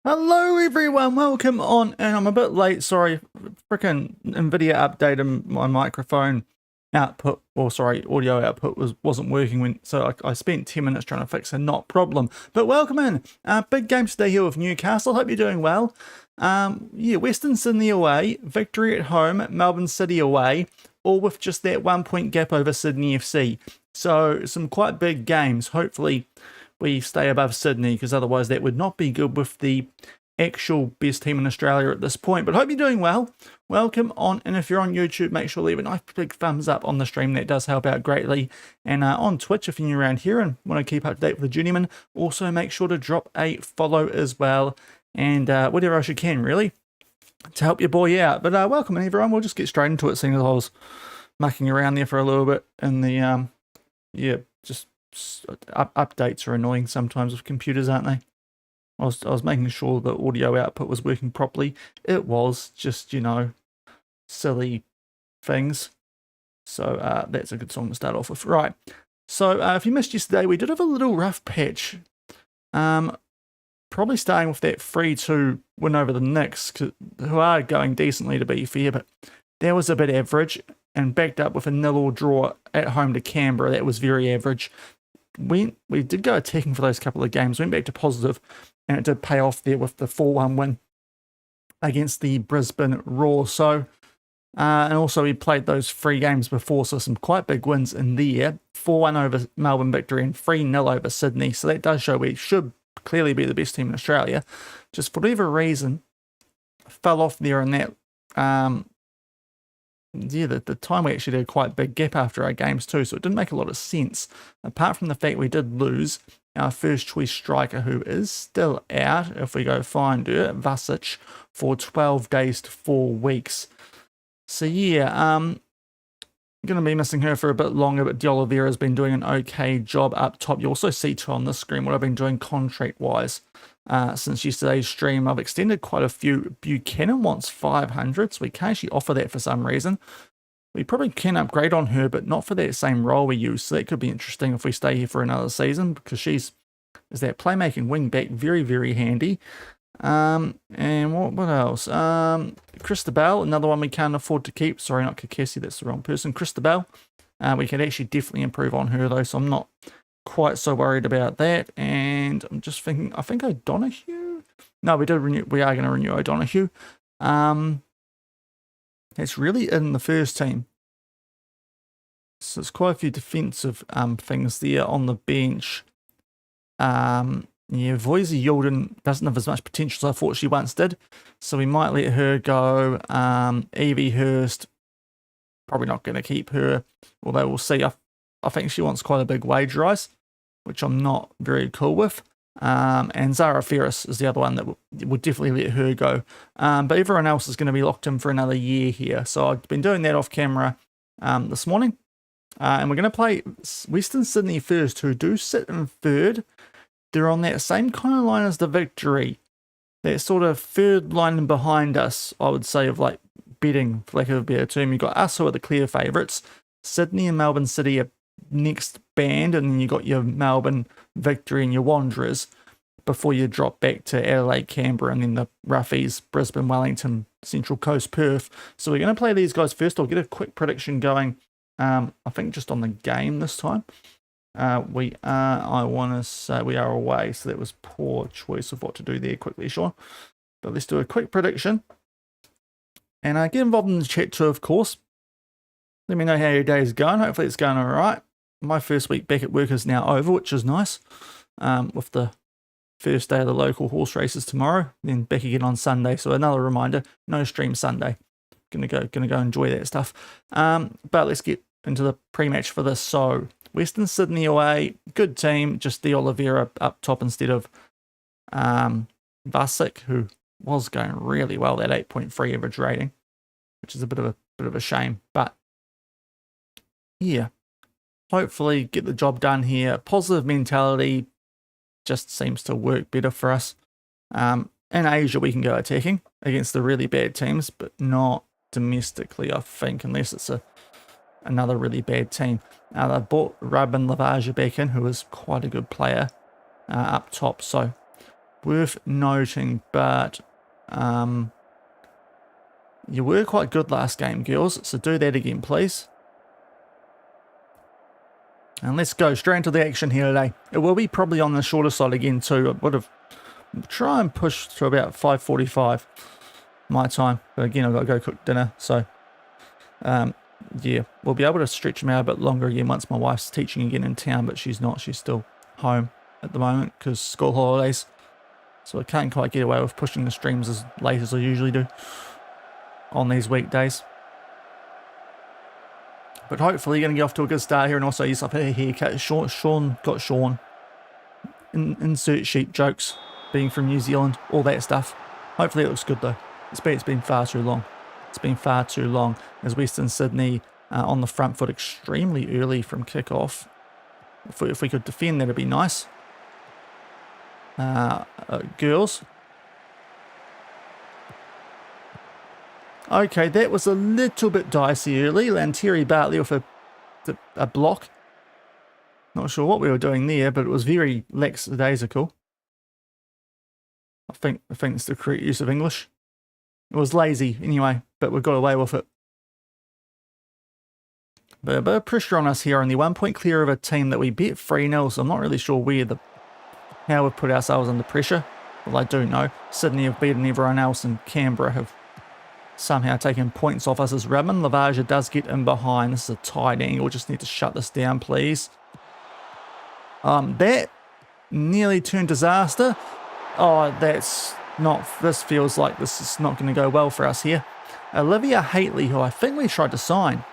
Hello everyone, welcome on, and I'm a bit late, sorry, freaking NVIDIA updated my microphone output, or sorry, audio output wasn't working, so I spent 10 minutes trying to fix it, not problem. But welcome in, big game today here with Newcastle, hope you're doing well. Yeah, Western Sydney away, victory at home, Melbourne City away, all with just that 1 point gap over Sydney FC. So some quite big games, hopefully we stay above Sydney, because otherwise that would not be good with the actual best team in Australia at this point. But hope you're doing well. Welcome on, and if you're on YouTube, make sure to leave a nice big thumbs up on the stream. That does help out greatly. And on Twitch, if you're new around here and want to keep up to date with the Journeyman, also make sure to drop a follow as well, and whatever else you can, really, to help your boy out. But welcome in, everyone. We'll just get straight into it, seeing as I was mucking around there for a little bit in the just updates are annoying sometimes with computers, aren't they? I was making sure the audio output was working properly. It was, just, you know, silly things. So that's a good song to start off with. Right, so if you missed yesterday, we did have a little rough patch. Probably starting with that 3-2 win over the Knicks, who are going decently to be fair, but that was a bit average, and backed up with a 0-0 draw at home to Canberra. That was very average. We did go attacking for those couple of games, went back to positive, and it did pay off there with the 4-1 win against the Brisbane Roar. So, and also we played those 3 games before, so some quite big wins in there. 4-1 over Melbourne victory and 3-0 over Sydney. So that does show we should clearly be the best team in Australia. Just for whatever reason, fell off there in that. The time we actually did a quite big gap after our games too, so it didn't make a lot of sense. Apart from the fact we did lose our first choice striker, who is still out, if we go find her, Vasic, for 12 days to 4 weeks. So yeah, going to be missing her for a bit longer, but De Oliveira's been doing an okay job up top. You also see too on the screen what I've been doing contract-wise. Since yesterday's stream, I've extended quite a few. Buchanan wants 500, so we can't actually offer that for some reason. We probably can upgrade on her, but not for that same role we use, so that could be interesting if we stay here for another season, because she's is that playmaking wing back, very, very handy. And what else? Christabel, another one we can't afford to keep. Sorry, not Kakesi, that's the wrong person. Christabel, we can actually definitely improve on her though, so I'm not quite so worried about that. And I'm just thinking, I think O'Donoghue. No, we are going to renew O'Donoghue. It's really in the first team, so there's quite a few defensive things there on the bench. Yeah, Voisey Yilden doesn't have as much potential as I thought she once did, so we might let her go. Evie Hurst, probably not going to keep her, although we'll see. I think she wants quite a big wage rise, which I'm not very cool with. And Zara Ferris is the other one that would definitely let her go. But everyone else is going to be locked in for another year here. So I've been doing that off camera this morning. And we're going to play Western Sydney first, who do sit in third. They're on that same kind of line as the Victory. That sort of third line behind us, I would say, of like betting, for lack of a better term. You've got us who are the clear favourites. Sydney and Melbourne City are next band, and then you got your Melbourne Victory and your Wanderers before you drop back to Adelaide, Canberra, and then the Roughies, Brisbane, Wellington, Central Coast, Perth. So we're going to play these guys first. I'll get a quick prediction going. I think just on the game this time. We are, I want to say, we are away, so that was poor choice of what to do there quickly, Shaun. But let's do a quick prediction. And get involved in the chat too, of course. Let me know how your day is going. Hopefully it's going all right. My first week back at work is now over, which is nice. With the first day of the local horse races tomorrow, then back again on Sunday. So another reminder, no stream Sunday. Gonna go enjoy that stuff. But let's get into the pre-match for this. So Western Sydney away, good team, just De Oliveira up top instead of Vasic, who was going really well, that 8.3 average rating, which is a bit of a shame. But yeah, hopefully get the job done here. Positive mentality just seems to work better for us. In Asia, we can go attacking against the really bad teams, but not domestically, I think, unless it's another really bad team. They brought Rabin Lavaja back in, who is quite a good player up top, so worth noting, but you were quite good last game, girls, so do that again, please. And let's go straight into the action here today. It will be probably on the shorter side again too. I would have try and push to about 5:45 my time, but again I've got to go cook dinner, so yeah, we'll be able to stretch them out a bit longer again once my wife's teaching again in town, but she's not. She's still home at the moment because school holidays, so I can't quite get away with pushing the streams as late as I usually do on these weekdays. But hopefully you're going to get off to a good start here. And also, yes, I've had a haircut. Shaun got Shaun. Insert sheep jokes, being from New Zealand, all that stuff. Hopefully it looks good though. It's been far too long. It's been far too long. As Western Sydney on the front foot extremely early from kickoff. If we could defend, that'd be nice. Girls. Okay, that was a little bit dicey early. Lanteri Bartley with a block. Not sure what we were doing there, but it was very lackadaisical. I think it's the correct use of English. It was lazy anyway, but we got away with it. But a bit of pressure on us here, only 1 point clear of a team that we bet 3-0, so I'm not really sure how we've put ourselves under pressure. Well, I do know. Sydney have beaten everyone else, and Canberra have somehow taken points off us as Redmond. Lavaja does get in behind. This is a tight angle. Just need to shut this down, please. That nearly turned disaster. Oh, that's not... This feels like this is not going to go well for us here. Olivia Haitley, who I think we tried to sign,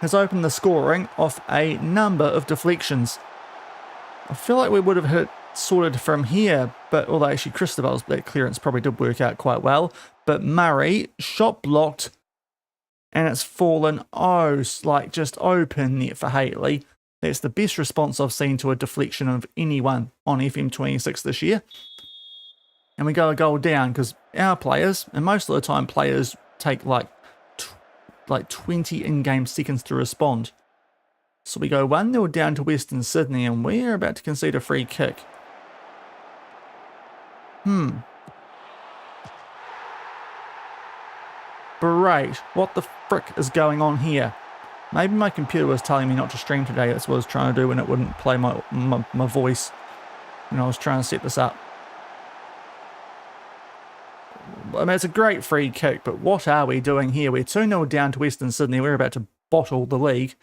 has opened the scoring off a number of deflections. I feel like we would have hit sorted from here, but although actually Christabel's that clearance probably did work out quite well. But Murray, shot blocked, and it's fallen, like just open net for Haitley. That's the best response I've seen to a deflection of anyone on FM26 this year. And we go a goal down because our players, and most of the time players take like 20 in-game seconds to respond. So we go 1-0 down to Western Sydney, and we're about to concede a free kick. Great. What the frick is going on here? Maybe my computer was telling me not to stream today. That's what I was trying to do when it wouldn't play my voice when I was trying to set this up. I mean, it's a great free kick, but what are we doing here? We're 2-0 down to Western Sydney. We're about to bottle the league.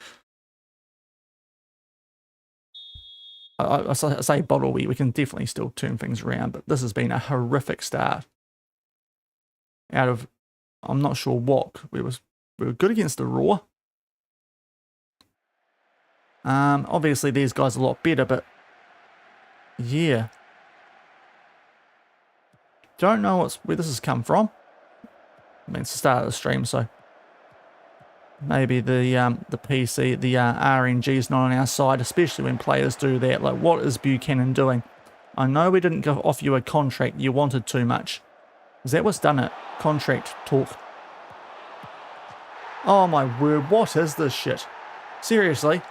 I say bottle, we can definitely still turn things around, but this has been a horrific start. Out of, I'm not sure what. We were good against the Raw. Obviously these guys are a lot better, but yeah. Don't know where this has come from. I mean, it's the start of the stream, so maybe the PC, the RNG is not on our side, especially when players do that. Like, what is Buchanan doing? I know we didn't offer you a contract. You wanted too much. Is that what's done it? Contract talk. Oh my word, what is this shit? Seriously?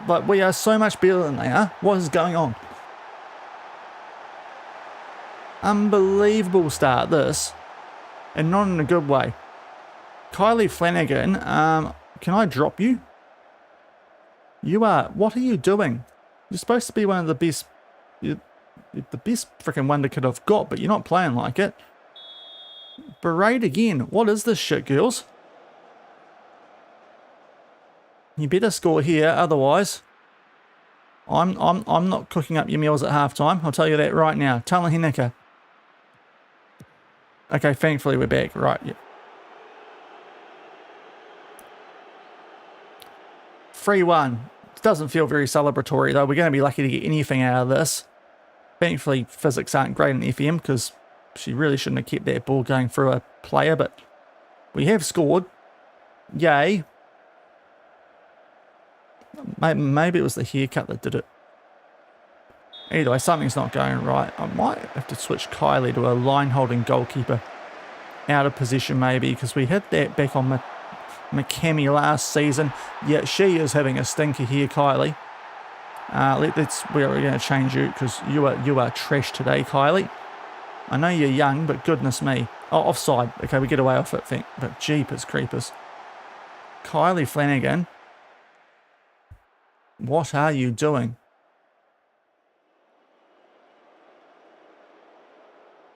Like, we are so much better than they are. What is going on? Unbelievable start, this. And not in a good way. Kylie Flanagan, can I drop you? What are you doing? You're supposed to be one of the best, you're the best freaking wonder kid I've got, but you're not playing like it. Berate again. What is this shit, girls? You better score here, otherwise I'm not cooking up your meals at halftime. I'll tell you that right now. Talahinika. Okay, thankfully we're back. Right, yeah. 3-1. Doesn't feel very celebratory though. We're going to be lucky to get anything out of this. Thankfully, physics aren't great in FM because she really shouldn't have kept that ball going through a player, but we have scored. Yay. Maybe it was the haircut that did it. Either way, something's not going right. I might have to switch Kylie to a line-holding goalkeeper. Out of position maybe, because we hit that back on McCammy last season. Yeah, she is having a stinker here, Kylie. We're going to change you because you are trash today, Kylie. I know you're young, but goodness me. Oh, offside. Okay, we get away off it, but jeepers creepers. Kylie Flanagan, what are you doing?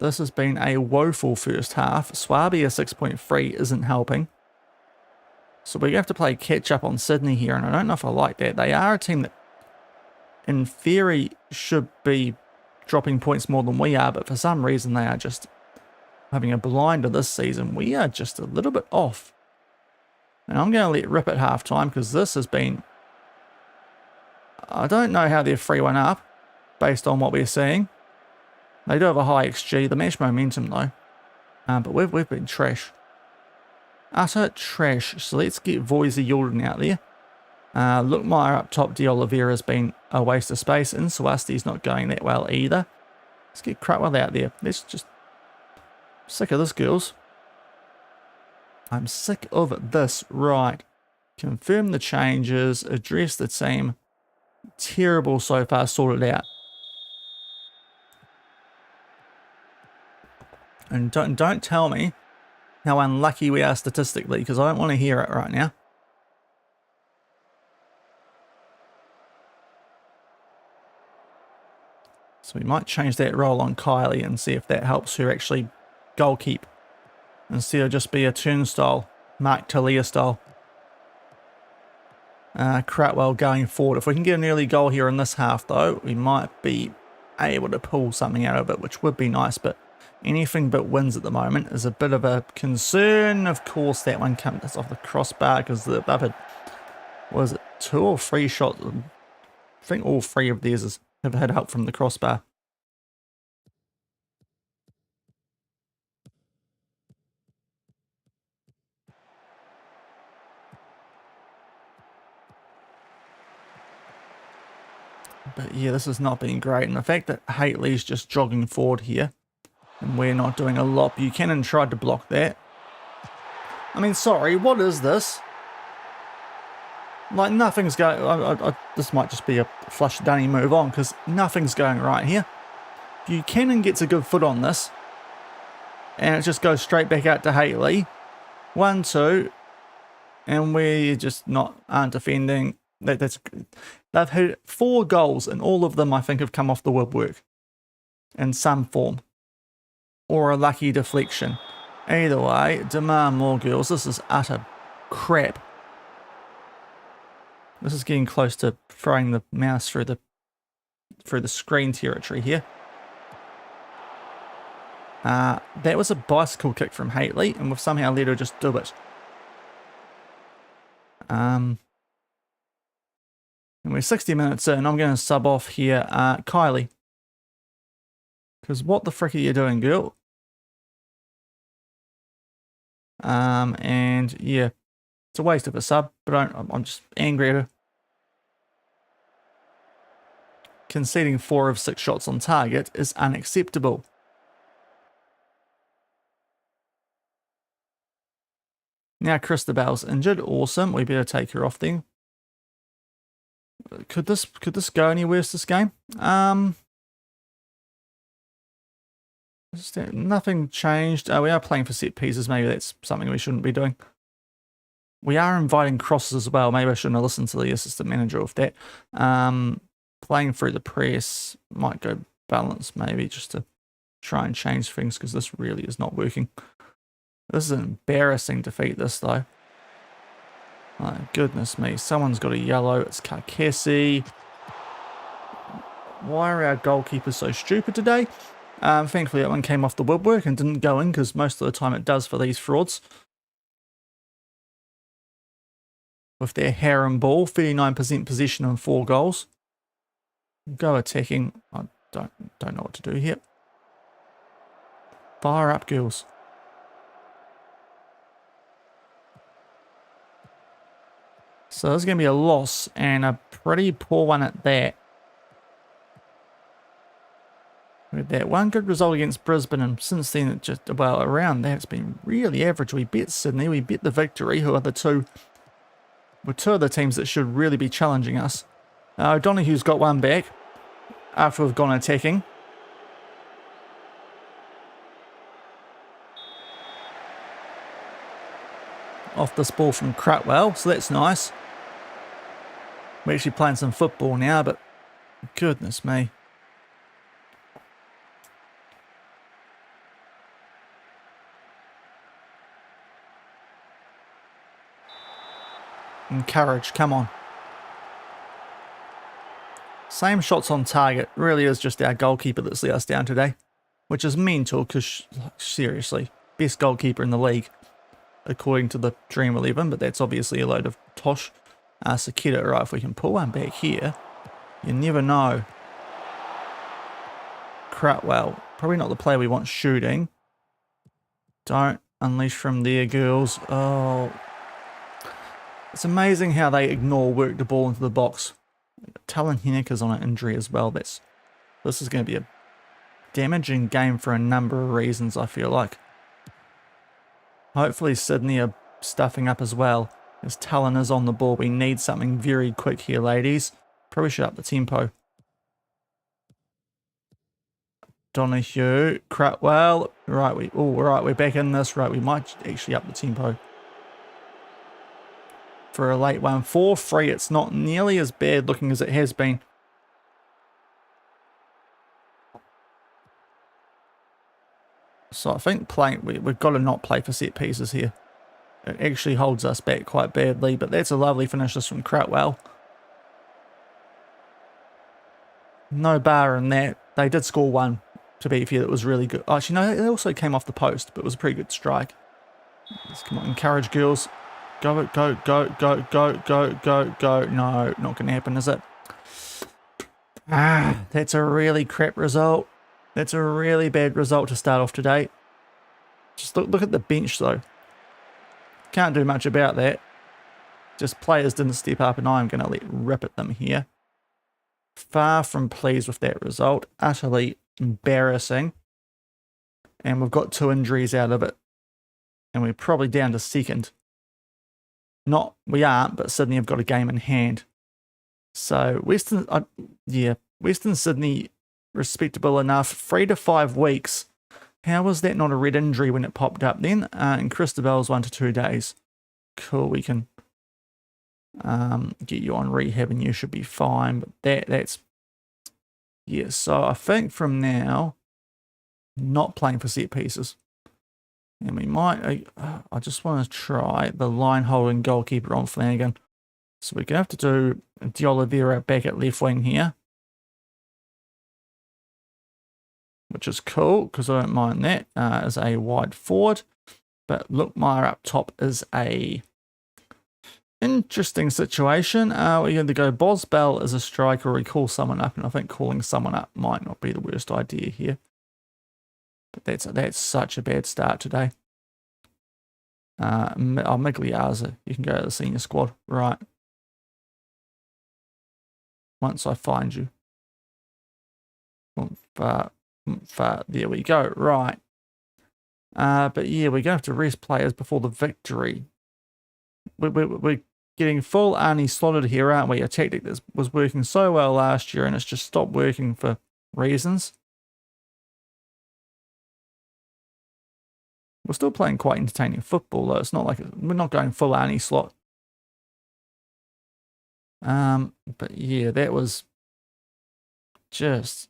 This has been a woeful first half. Swabia 6.3 isn't helping. So we're going to have to play catch up on Sydney here, and I don't know if I like that. They are a team that, in theory, should be dropping points more than we are, but for some reason they are just having a blinder this season. We are just a little bit off. And I'm going to let rip at half-time because this has been... I don't know how they're 3-1 up based on what we're seeing. They do have a high XG. The match momentum, though. But we've been trash. Utter trash. So let's get Voisey Yulden out there. Lookmeyer up top. De Oliveira's been a waste of space. And Swasti's not going that well either. Let's get Crutwell out there. Let's just... Sick of this, girls. I'm sick of this. Right. Confirm the changes. Address the team. Terrible so far. Sort it out. And don't tell me how unlucky we are statistically, because I don't want to hear it right now. So we might change that role on Kylie and see if that helps her actually goal keep, instead of just be a turnstile, Mark Talia style. Crutwell going forward. If we can get an early goal here in this half, though, we might be able to pull something out of it, which would be nice, but anything but wins at the moment is a bit of a concern. Of course, that one comes off the crossbar because they've had, was it 2 or 3 shots? I think all 3 of theirs have had help from the crossbar. But yeah, this has not been great. And the fact that Haitley's just jogging forward here and we're not doing a lot. Buchanan tried to block that. I mean, sorry, what is this? Like, nothing's going... this might just be a flush dunny move on, because nothing's going right here. Buchanan gets a good foot on this. And it just goes straight back out to Haitley. 1-2. And we just aren't defending. They've had 4 goals, and all of them, I think, have come off the woodwork. In some form. Or a lucky deflection. Either way, demand more, girls. This is utter crap. This is getting close to throwing the mouse through the screen territory here. That was a bicycle kick from Haitley, and we've somehow let her just do it. And we're 60 minutes in. I'm going to sub off here Kylie. Because what the frick are you doing, girl? And yeah, it's a waste of a sub, but I'm just angry at her. Conceding 4 of 6 shots on target is unacceptable. Now Christabel's injured. Awesome. We better take her off then. Could this go any worse this game? Nothing changed. We are playing for set pieces. Maybe that's something we shouldn't be doing. We are inviting crosses as well. Maybe I shouldn't have listened to the assistant manager with that. Playing through the press. Might go balance maybe just to try and change things, because this really is not working. This is an embarrassing defeat, this though. My goodness me. Someone's got a yellow. It's Karkesi. Why are our goalkeepers so stupid today? Thankfully that one came off the woodwork and didn't go in, because most of the time it does for these frauds. With their harem ball, 39% possession and 4 goals. Go attacking. I don't know what to do here. Fire up, girls. So there's going to be a loss, and a pretty poor one at that. With that one good result against Brisbane, and since then, it just, well, around that, it's been really average. We bet Sydney, we bet the Victory, who are the two of the teams that should really be challenging us. Donohue's got one back after we've gone attacking. Off this ball from Crutwell, so that's nice. We're actually playing some football now, but goodness me. Encourage, come on. Same shots on target. Really is just our goalkeeper that's let us down today. Which is mental, because seriously, best goalkeeper in the league, according to the Dream 11, but that's obviously a load of tosh. Sakita, right, if we can pull one back here, you never know. Crutwell, probably not the player we want shooting. Don't unleash from there, girls. Oh, it's amazing how they work the ball into the box. Talon Henniker's on an injury as well. This is going to be a damaging game for a number of reasons, I feel like. Hopefully Sydney are stuffing up as well. As Talon is on the ball, we need something very quick here, ladies. Probably should up the tempo. Donohue, Crutwell. Right, we're back in this. Right, we might actually up the tempo. For a late one. 4-3, it's not nearly as bad looking as it has been. So I think we've got to not play for set pieces here. It actually holds us back quite badly, but that's a lovely finish this from Crutwell. No bar in that. They did score one, to be fair, that was really good. Actually, no, it also came off the post, but it was a pretty good strike. Let's come on, encourage girls. Go, go, go, go, go, go, go, go. No, not going to happen, is it? That's a really crap result. That's a really bad result to start off today. Just look at the bench, though. Can't do much about that. Just players didn't step up, and I'm going to let rip at them here. Far from pleased with that result. Utterly embarrassing. And we've got 2 injuries out of it. And we're probably down to second. We aren't, but Sydney have got a game in hand. So Western Sydney, respectable enough. 3 to 5 weeks. How was that not a red injury when it popped up then? And Christabel's 1 to 2 days. Cool, we can get you on rehab and you should be fine. But that's... Yeah, so I think from now, not playing for set pieces. And we might... I just want to try the line holding goalkeeper on Flanagan. So we're going to have to do De Oliveira back at left wing here. Which is cool, because I don't mind that as a wide forward. But Lookmeyer up top is a interesting situation. We're going to go Bosbell as a striker, or we call someone up, and I think calling someone up might not be the worst idea here. But that's such a bad start today. Migliazza, you can go to the senior squad. Right. Once I find you. There we go. Right. But yeah, we're going to have to rest players before the victory. We're getting full Arnie slotted here, aren't we? A tactic that was working so well last year and it's just stopped working for reasons. We're still playing quite entertaining football, though. It's not like we're not going full Arnie slot. But yeah, that was just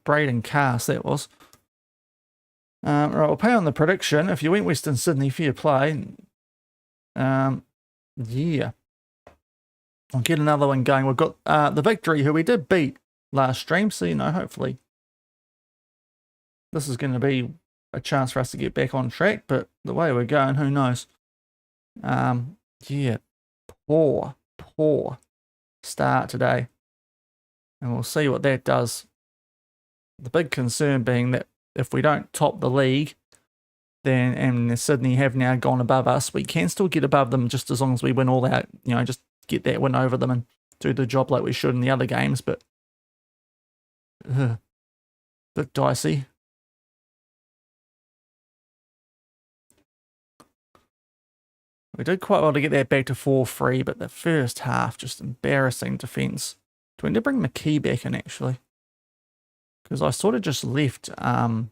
Braden Cast, that was. Right, we'll pay on the prediction. If you went Western Sydney, fair play. Yeah. I'll get another one going. We've got the Victory, who we did beat last stream, so, you know, hopefully this is going to be a chance for us to get back on track, but the way we're going, who knows? Yeah, poor start today. And we'll see what that does. The big concern being that if we don't top the league, then, and Sydney have now gone above us, we can still get above them just as long as we win all out, you know, just get that win over them and do the job like we should in the other games, but bit dicey. We did quite well to get that back to 4-3, but the first half, just embarrassing defence we need to bring McKee back in, actually? Because I sort of just left the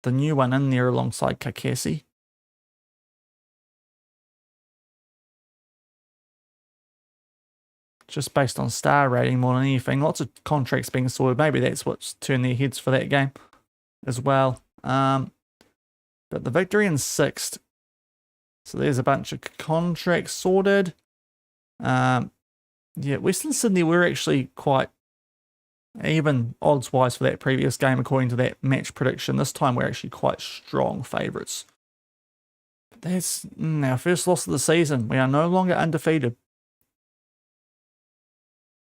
new one in there alongside Kakesi. Just based on star rating more than anything. Lots of contracts being sorted. Maybe that's what's turned their heads for that game as well. But the victory in 6th. So there's a bunch of contracts sorted. Yeah, Western Sydney were actually quite even odds-wise for that previous game according to that match prediction. This time we're actually quite strong favourites. That's our first loss of the season. We are no longer undefeated.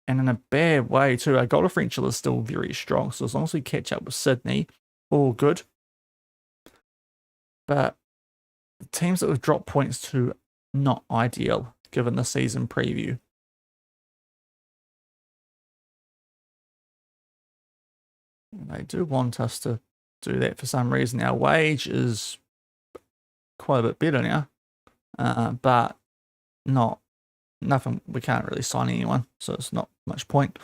And in a bad way too. Our goal differential is still very strong. So as long as we catch up with Sydney, all good. But the teams that we've dropped points to, not ideal given the season preview. They do want us to do that for some reason. Our wage is quite a bit better now. But nothing, we can't really sign anyone, so it's not much point.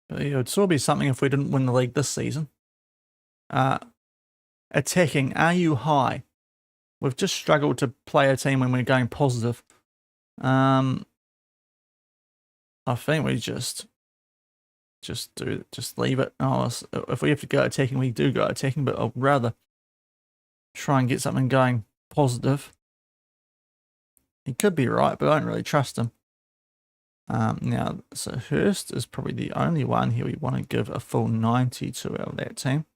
But it would still be something if we didn't win the league this season. Attacking, are you high? We've just struggled to play a team when we're going positive. I think we just leave it. Oh, if we have to go attacking, we do go attacking, but I'd rather try and get something going positive. He could be right, but I don't really trust him. Now, so Hurst is probably the only one here we want to give a full 90 to out of that team.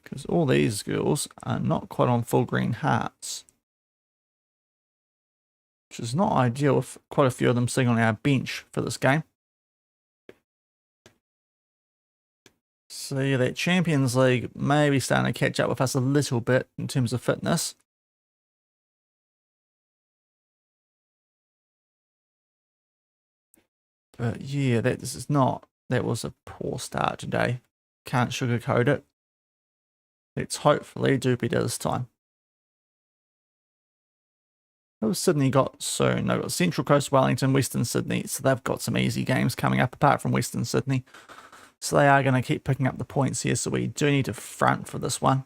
Because all these girls are not quite on full green hearts. Which is not ideal with quite a few of them sitting on our bench for this game. So yeah, that Champions League may be starting to catch up with us a little bit in terms of fitness. But yeah, that was a poor start today. Can't sugarcoat it. Let's hopefully do better this time. What has Sydney got soon? They've got Central Coast, Wellington, Western Sydney. So they've got some easy games coming up apart from Western Sydney. So they are going to keep picking up the points here. So we do need to front for this one.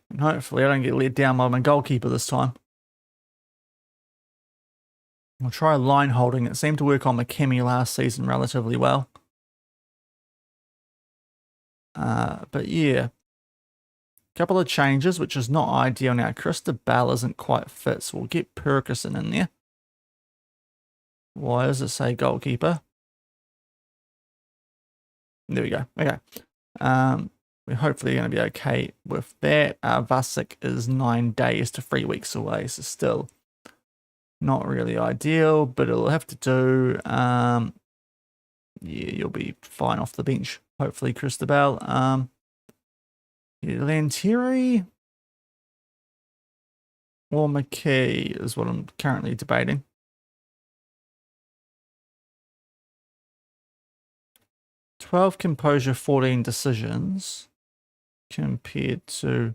And hopefully I don't get let down by my goalkeeper this time. I'll try line holding. It seemed to work on McKemmy last season relatively well. But yeah. Couple of changes, which is not ideal now. Krista Bell isn't quite fit, so we'll get Perkison in there. Why does it say goalkeeper? There we go. Okay. We're hopefully going to be okay with that. Vasic is 9 days to 3 weeks away, so still not really ideal, but it'll have to do. Yeah, you'll be fine off the bench. Hopefully, Krista Bell. Lantieri or McKee is what I'm currently debating. "12 composure, 14 decisions compared to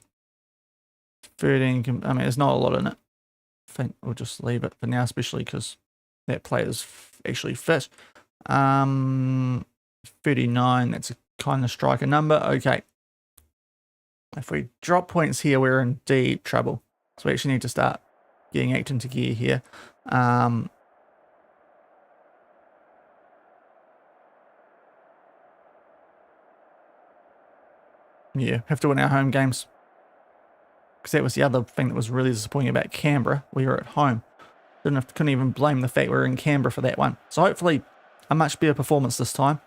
13. I mean, there's not a lot in it. I think we'll just leave it for now, especially because that player's actually fit. 39, that's a kind of striker number. Okay. If we drop points here, we're in deep trouble. So we actually need to start getting active into gear here. Yeah, have to win our home games. Because that was the other thing that was really disappointing about Canberra. We were at home. Couldn't even blame the fact we were in Canberra for that one. So hopefully a much better performance this time.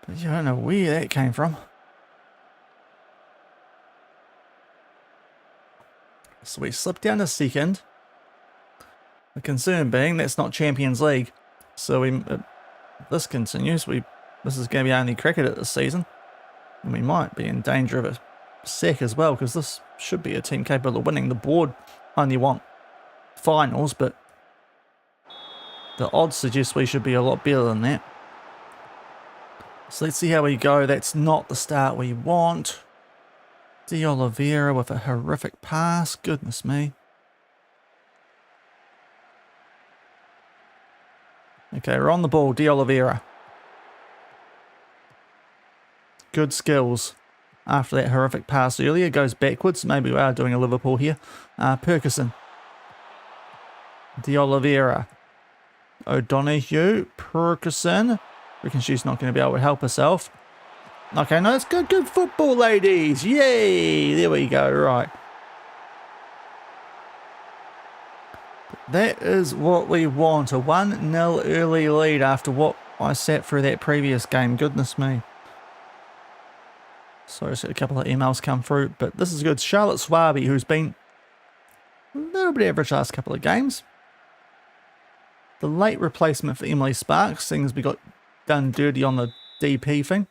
But yeah, I don't know where that came from. So we slipped down to second. The concern being that's not Champions League. So if this continues, this is going to be only cricket this season. And we might be in danger of a sack as well, because this should be a team capable of winning. The board only want finals, but The odds suggest we should be a lot better than that. So let's see how we go. That's not the start we want. De Oliveira with a horrific pass. Goodness me. Okay, we're on the ball. De Oliveira. Good skills. After that horrific pass earlier, goes backwards. Maybe we are doing a Liverpool here. Perkison. De Oliveira. O'Donoghue. Perkison. Reckon she's not going to be able to help herself. Okay, no, it's good. Good football, ladies. Yay! There we go. Right. That is what we want. A 1-0 early lead after what I sat through that previous game. Goodness me. Sorry, a couple of emails come through, but this is good. Charlotte Swaby, who's been a little bit average last couple of games. The late replacement for Emily Sparks, seeing as we got done dirty on the DP thing.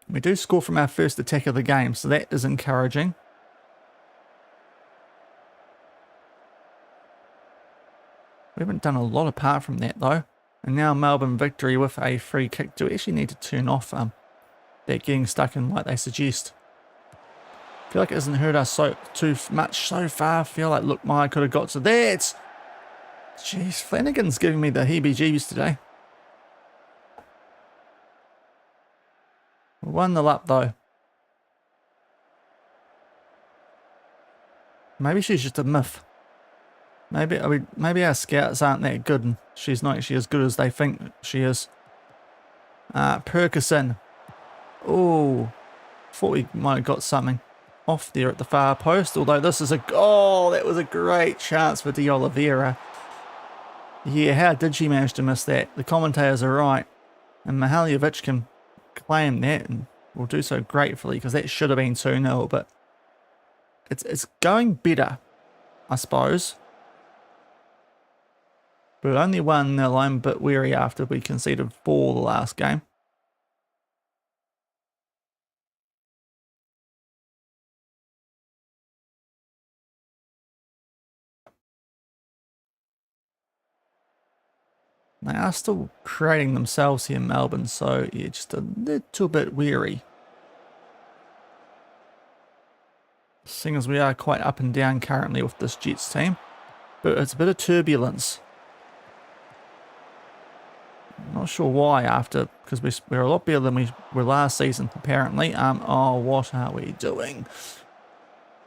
We do score from our first attack of the game, so that is encouraging. We haven't done a lot apart from that, though. And now Melbourne victory with a free kick. Do we actually need to turn off that getting stuck in like they suggest? I feel like it hasn't hurt us too much so far. I feel like, look, I could have got to that. Jeez, Flanagan's giving me the heebie-jeebies today. 1-0 up, though. Maybe she's just a myth. Maybe our scouts aren't that good and she's not actually as good as they think she is. Perkison. Oh, thought we might have got something off there at the far post. Although this is a... Oh, that was a great chance for De Oliveira. Yeah, how did she manage to miss that? The commentators are right. And Mihaljevic can claim that and will do so gratefully because that should have been 2-0. But it's going better, I suppose. But only 1-0. I'm a bit weary after we conceded 4 the last game. They are still creating themselves here in Melbourne, so yeah, just a little bit weary. Seeing as we are quite up and down currently with this Jets team, but it's a bit of turbulence. Not sure why because we're a lot better than we were last season, apparently. Oh, what are we doing?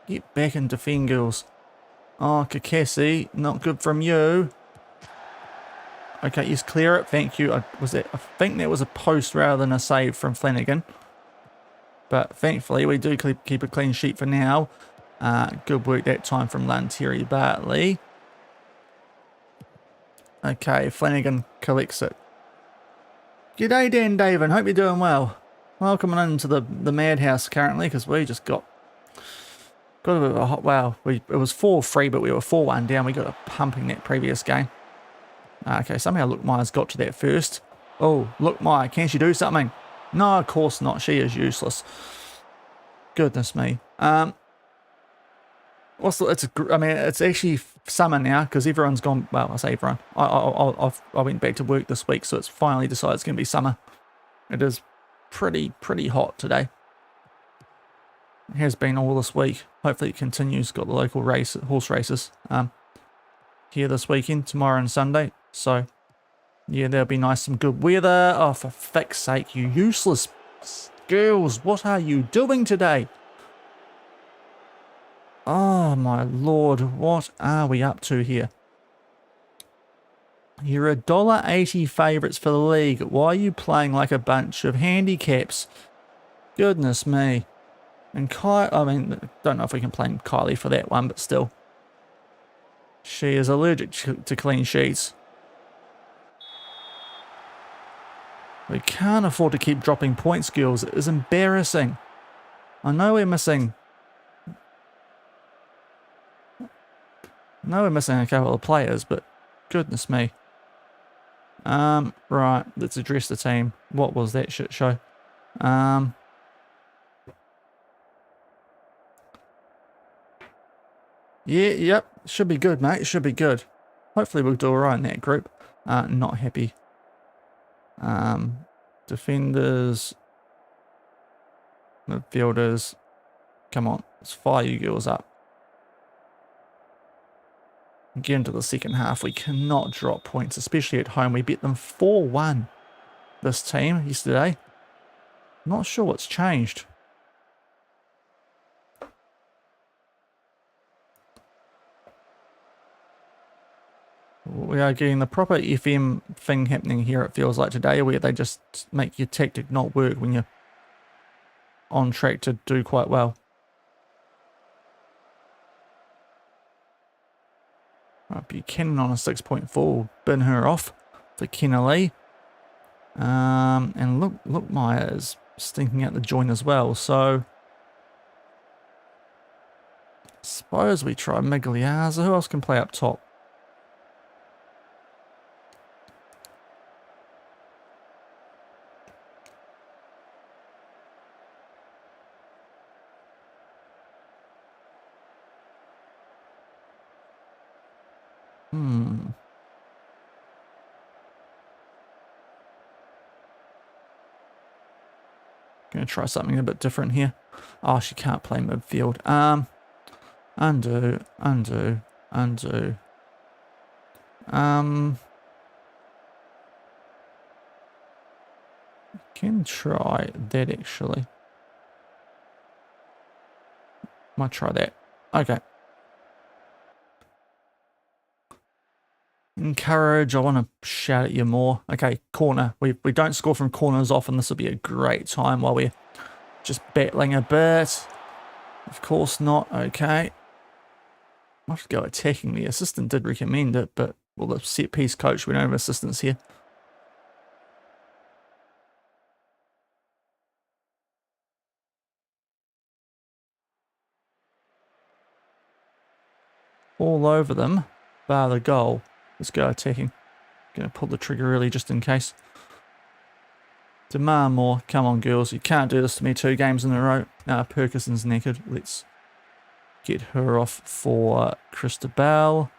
Get back and defend, girls. Oh, Kakesi, not good from you. Okay, yes, clear it. Thank you. I think that was a post rather than a save from Flanagan. But thankfully, we do keep a clean sheet for now. Good work that time from Lantieri Bartley. Okay, Flanagan collects it. G'day, Dan David. Hope you're doing well. Welcome into the madhouse currently, because we just got a bit of a hot... Wow, it was 4-3, but we were 4-1 down. We got a pumping that previous game. Okay, somehow Lookmeyer's got to that first. Oh, Lookmeyer, can she do something? No, of course not. She is useless. Goodness me. It's actually summer now because everyone's gone. Well, I say everyone. I went back to work this week, so it's finally decided it's going to be summer. It is pretty hot today. It has been all this week. Hopefully it continues. Got the local horse races here this weekend, tomorrow and Sunday. So yeah, that'll be nice. Some good weather. Oh, for fuck's sake, you useless girls! What are you doing today? Oh my lord, what are we up to here? You're $1.80 favourites for the league. Why are you playing like a bunch of handicaps? Goodness me. And don't know if we can blame Kylie for that one, but still. She is allergic to clean sheets. We can't afford to keep dropping points, girls. It is embarrassing. I know we're missing... a couple of players, but goodness me. Right, let's address the team. What was that shit show? Yep, should be good, mate. Should be good. hopefully we'll do alright in that group. Not happy. Defenders, midfielders, come on, let's fire you girls up. Get into the second half. We cannot drop points, especially at home. We beat them 4-1, this team, yesterday. Not sure what's changed. We are getting the proper FM thing happening here, it feels like today, where they just make your tactic not work when you're on track to do quite well. Buchanan on a 6.4, bin her off for Kennelly. And look, Maya is stinking out the joint as well, so suppose we try Migliazza. Who else can play up top? Gonna try something a bit different here. Oh, she can't play midfield. Undo. Can try that actually. Might try that. Okay. Encourage. I want to shout at you more. Okay, corner. We don't score from corners often. This will be a great time while we're just battling a bit. Of course not. Okay. Might have to go attacking. The assistant did recommend it, but well, the set piece coach, we don't have assistants here. All over them, bar the goal. Let's go attacking. Gonna pull the trigger early just in case. Demand more. Come on, girls. You can't do this to me 2 games in a row. Perkinson's knackered. Let's get her off for Christabel.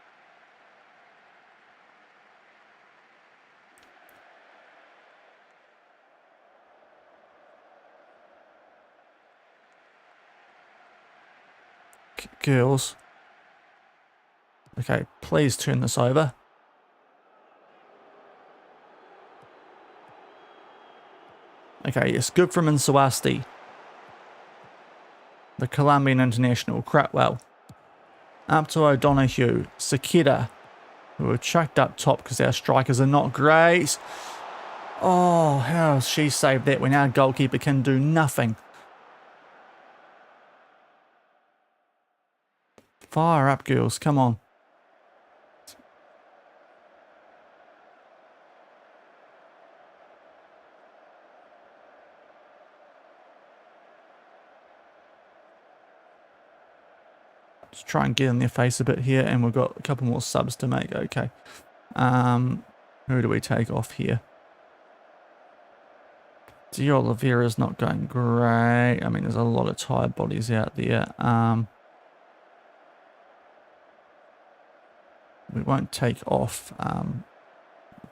Girls. Okay, please turn this over. Okay, it's good from Insawasti. The Colombian international, Cratwell. Up to O'Donoghue. Sakita, who are chucked up top because our strikers are not great. Oh, how has she saved that when our goalkeeper can do nothing? Fire up, girls. Come on. Just try and get in their face a bit here, and we've got a couple more subs to make. Okay. Who do we take off here? De Oliveira's not going great. I mean, there's a lot of tired bodies out there. We won't take off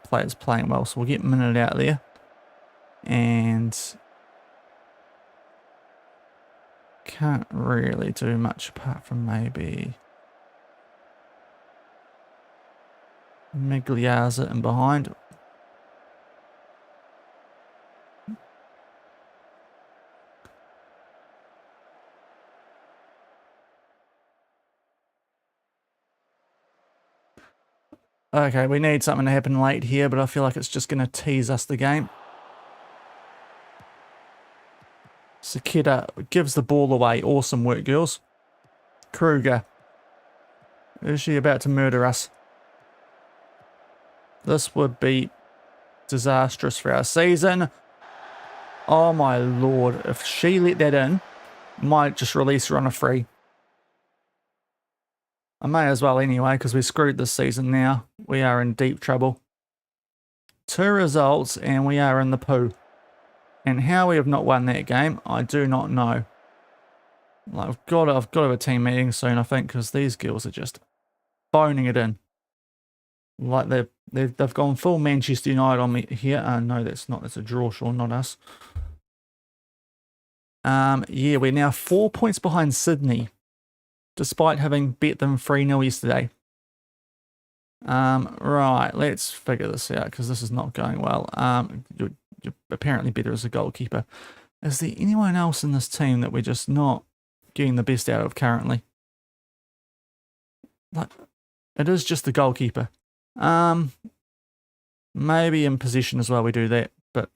players playing well, so we'll get Minute out there. And can't really do much apart from maybe Migliazza in behind. Okay, we need something to happen late here, but I feel like it's just going to tease us the game. Sakita gives the ball away. Awesome work, girls. Kruger. Is she about to murder us? This would be disastrous for our season. Oh my lord. If she let that in, might just release her on a free. I may as well anyway, because we're screwed this season now. We are in deep trouble. 2 results and we are in the poo. And how we have not won that game, I do not know. Like, I've got to have a team meeting soon, I think, because these girls are just boning it in. Like they've gone full Manchester United on me here. No, that's not. That's a draw, Shaun, not us. Yeah, we're now 4 points behind Sydney, despite having bet them 3-0 yesterday. Right, let's figure this out because this is not going well. You're apparently better as a goalkeeper. Is there anyone else in this team that we're just not getting the best out of currently? Like, it is just the goalkeeper. Maybe in possession as well we do that, but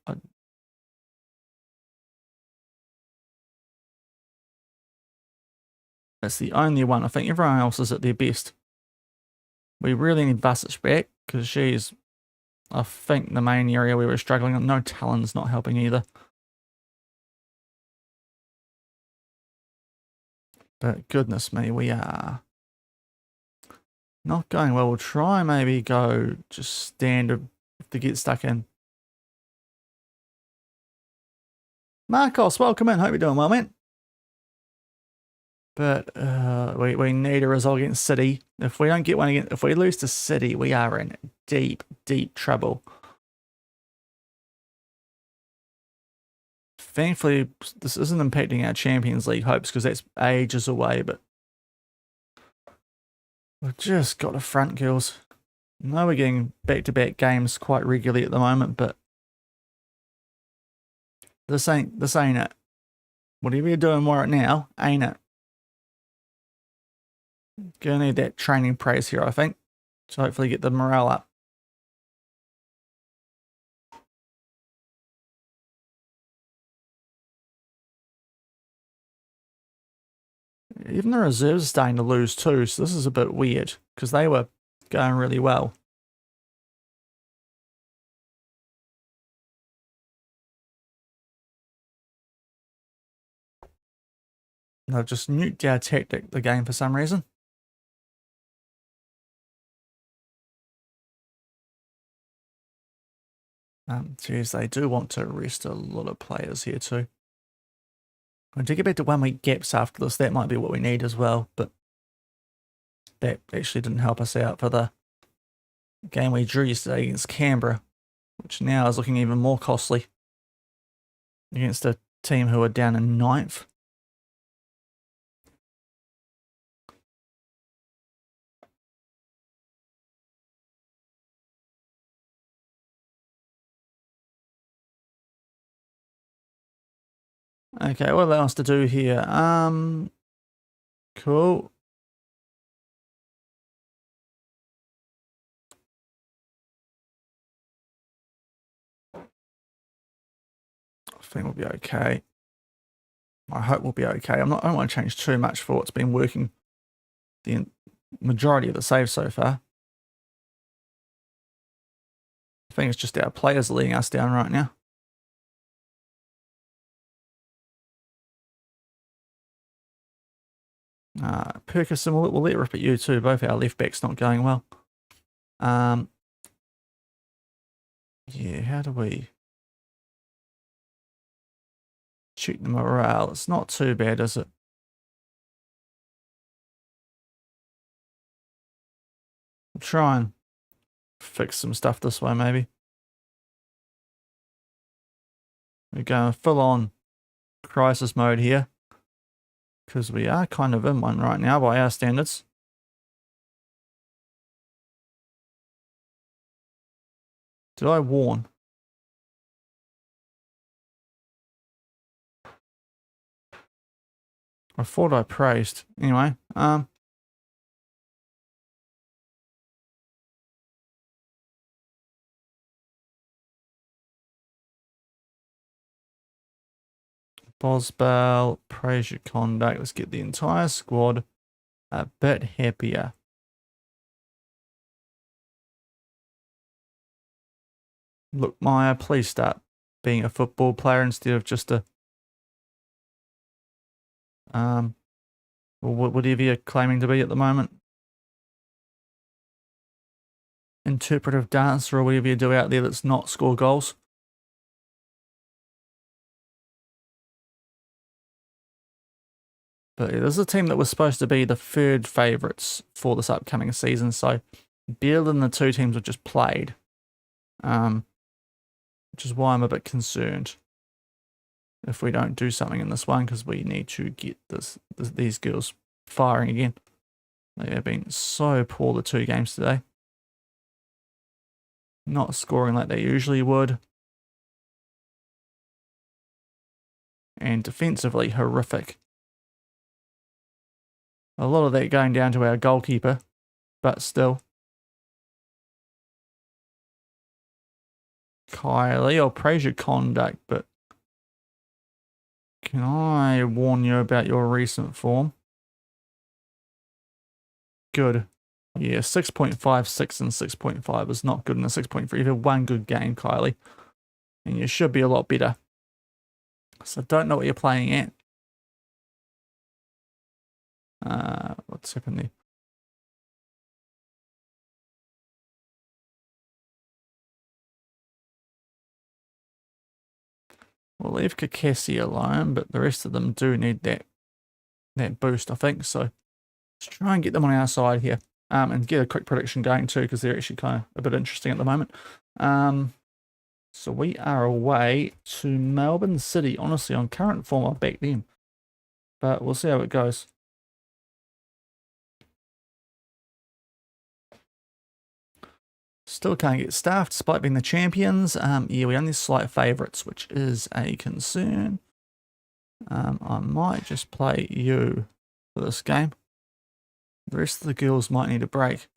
that's the only one. I think everyone else is at their best. We really need Vusic back because she's, I think, the main area we were struggling. No, Talon's not helping either. But goodness me, we are not going well. We'll try maybe go just standard to get stuck in. Marcos, welcome in. Hope you're doing well, man. But we need a result against City. If we don't get one again, if we lose to City, we are in deep, deep trouble. Thankfully, this isn't impacting our Champions League hopes because that's ages away, but we've just got a front, girls. I know we're getting back-to-back games quite regularly at the moment, but this ain't it. Whatever you're doing right now, ain't it? Gonna need that training praise here, I think, to hopefully get the morale up. Even the reserves are starting to lose too, so this is a bit weird because they were going really well. They've just nuked our tactic, the game, for some reason. Geez, they do want to rest a lot of players here too. When to get back to 1 week gaps after this, that might be what we need as well, but that actually didn't help us out for the game we drew yesterday against Canberra, which now is looking even more costly against a team who are down in 9th. Okay, what else to do here? Cool. I think we'll be okay. I hope we'll be okay. I don't want to change too much for what's been working the majority of the saves so far. I think it's just our players letting us down right now. Perkison, we'll let rip at you too. Both our left backs not going well. Yeah, how do we check the morale? It's not too bad, is it? We'll try and fix some stuff this way, maybe. We're going full on crisis mode here because we are kind of in one right now by our standards. Did I warn? I thought I praised. Anyway, Bosbell, praise your conduct. Let's get the entire squad a bit happier. Look, Maya, please start being a football player instead of just a whatever you're claiming to be at the moment. Interpretive dancer or whatever you do out there that's not score goals. But it is a team that was supposed to be the third favourites for this upcoming season, so better than the two teams we've just played, which is why I'm a bit concerned if we don't do something in this one, because we need to get these girls firing again. They have been so poor the 2 games today. Not scoring like they usually would. And defensively horrific. A lot of that going down to our goalkeeper, but still. Kylie, I'll praise your conduct, but can I warn you about your recent form? Good. Yeah, 6.56 and 6.5 is not good in a 6.3. You've had one good game, Kylie, and you should be a lot better. So I don't know what you're playing at. What's happened there? We'll leave Kakesi alone, but the rest of them do need that boost, I think. So let's try and get them on our side here, and get a quick prediction going too, because they're actually kind of a bit interesting at the moment. So we are away to Melbourne City. Honestly, on current form, I'll back them, but we'll see how it goes. Still can't get staffed despite being the champions. Yeah, we only slight favourites, which is a concern. I might just play you for this game. The rest of the girls might need a break.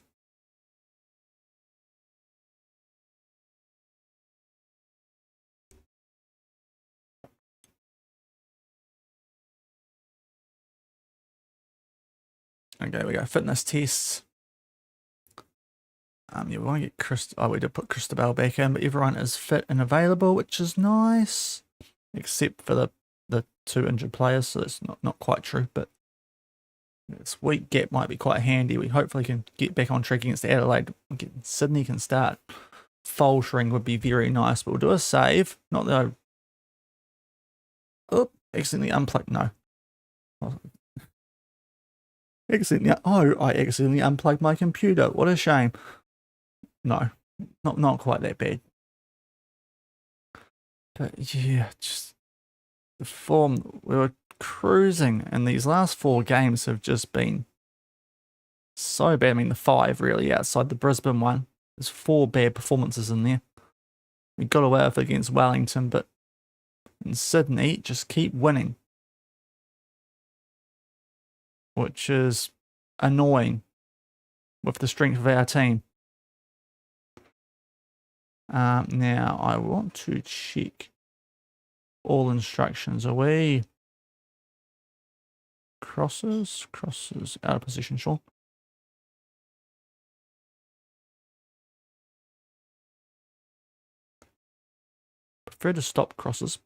Okay, we go fitness tests. Yeah, we want to get we did put Christabel back in, but everyone is fit and available, which is nice, except for the 2 injured players. So that's not quite true, but this week gap might be quite handy. We hopefully can get back on track against Adelaide. Sydney can start faltering would be very nice, but we'll do a save. Not that I accidentally unplugged. No. I accidentally unplugged my computer. What a shame. No, not quite that bad. But yeah, just the form, we were cruising, and these last 4 games have just been so bad. I mean, the 5 really outside the Brisbane one. There's 4 bad performances in there. We got away with it against Wellington, but in Sydney, just keep winning, which is annoying with the strength of our team. Now, I want to check all instructions. Are we crosses out of position, Shaun? Prefer to stop crosses.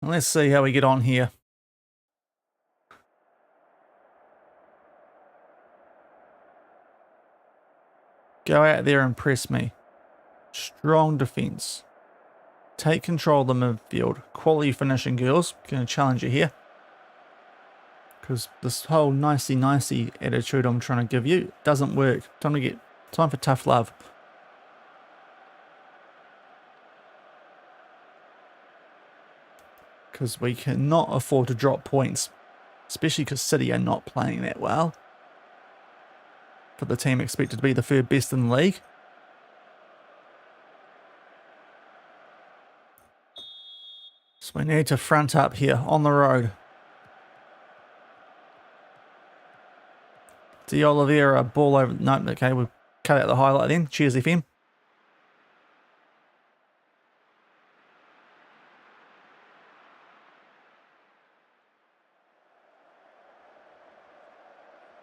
And let's see how we get on here. Go out there and press me. Strong defense. Take control of the midfield. Quality finishing, girls. Going to challenge you here. Because this whole nicey attitude I'm trying to give you doesn't work. Time for tough love. Because we cannot afford to drop points. Especially because City are not playing that well. For the team expected to be the 3rd best in the league. So we need to front up here on the road. De Oliveira, ball over. No, okay, we'll cut out the highlight then. Cheers, FM.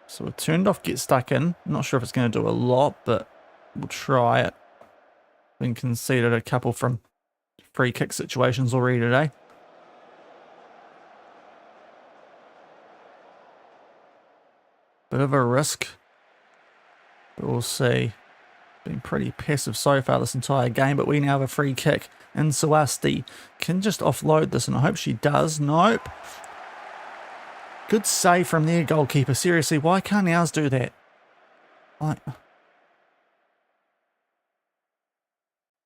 So we're turned off, get stuck in. I'm not sure if it's going to do a lot, but we'll try it. Been conceded a couple from free kick situations already today. Bit of a risk, but we'll see. Been pretty passive so far this entire game, but we now have a free kick. And NVIDIA can just offload this, and I hope she does. Nope. Good save from their goalkeeper. Seriously, why can't ours do that? Like,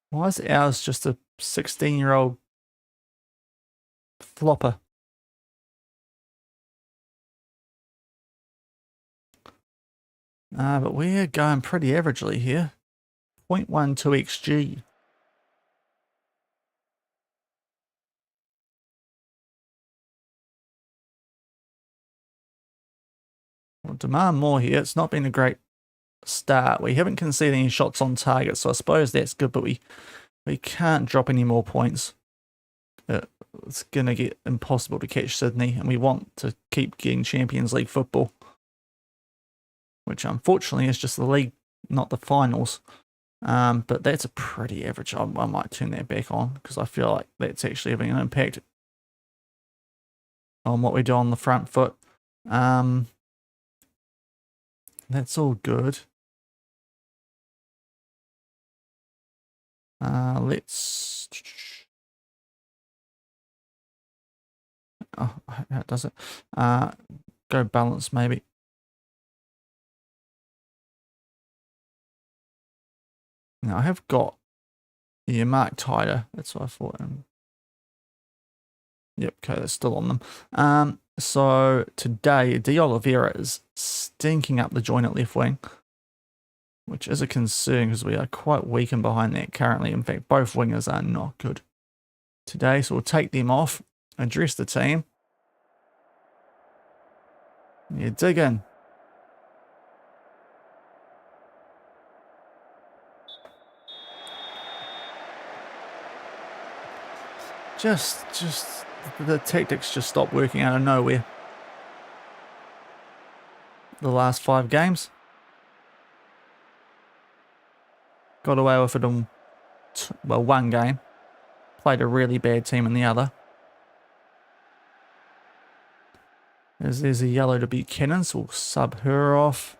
why is ours just a 16-year-old flopper? But we're going pretty averagely here. 0.12 XG. We'll demand more here. It's not been a great start. We haven't conceded any shots on target, so I suppose that's good, but we can't drop any more points. It's going to get impossible to catch Sydney, and we want to keep getting Champions League football, which unfortunately is just the league, not the finals. But that's a pretty average. I might turn that back on because I feel like that's actually having an impact on what we do on the front foot. That's all good. Let's... Oh, that does it. Go balance maybe. Now I have got mark tighter. That's what I thought. Yep, okay, that's still on them. So today, De Oliveira is stinking up the joint at left wing, which is a concern because we are quite weak and behind that currently. In fact, both wingers are not good today, so we'll take them off, address the team. Yeah, dig in. Just the tactics just stopped working out of nowhere. The last 5 games. Got away with it in, well, one game. Played a really bad team in the other. There's a yellow to Buchanan, so we'll sub her off.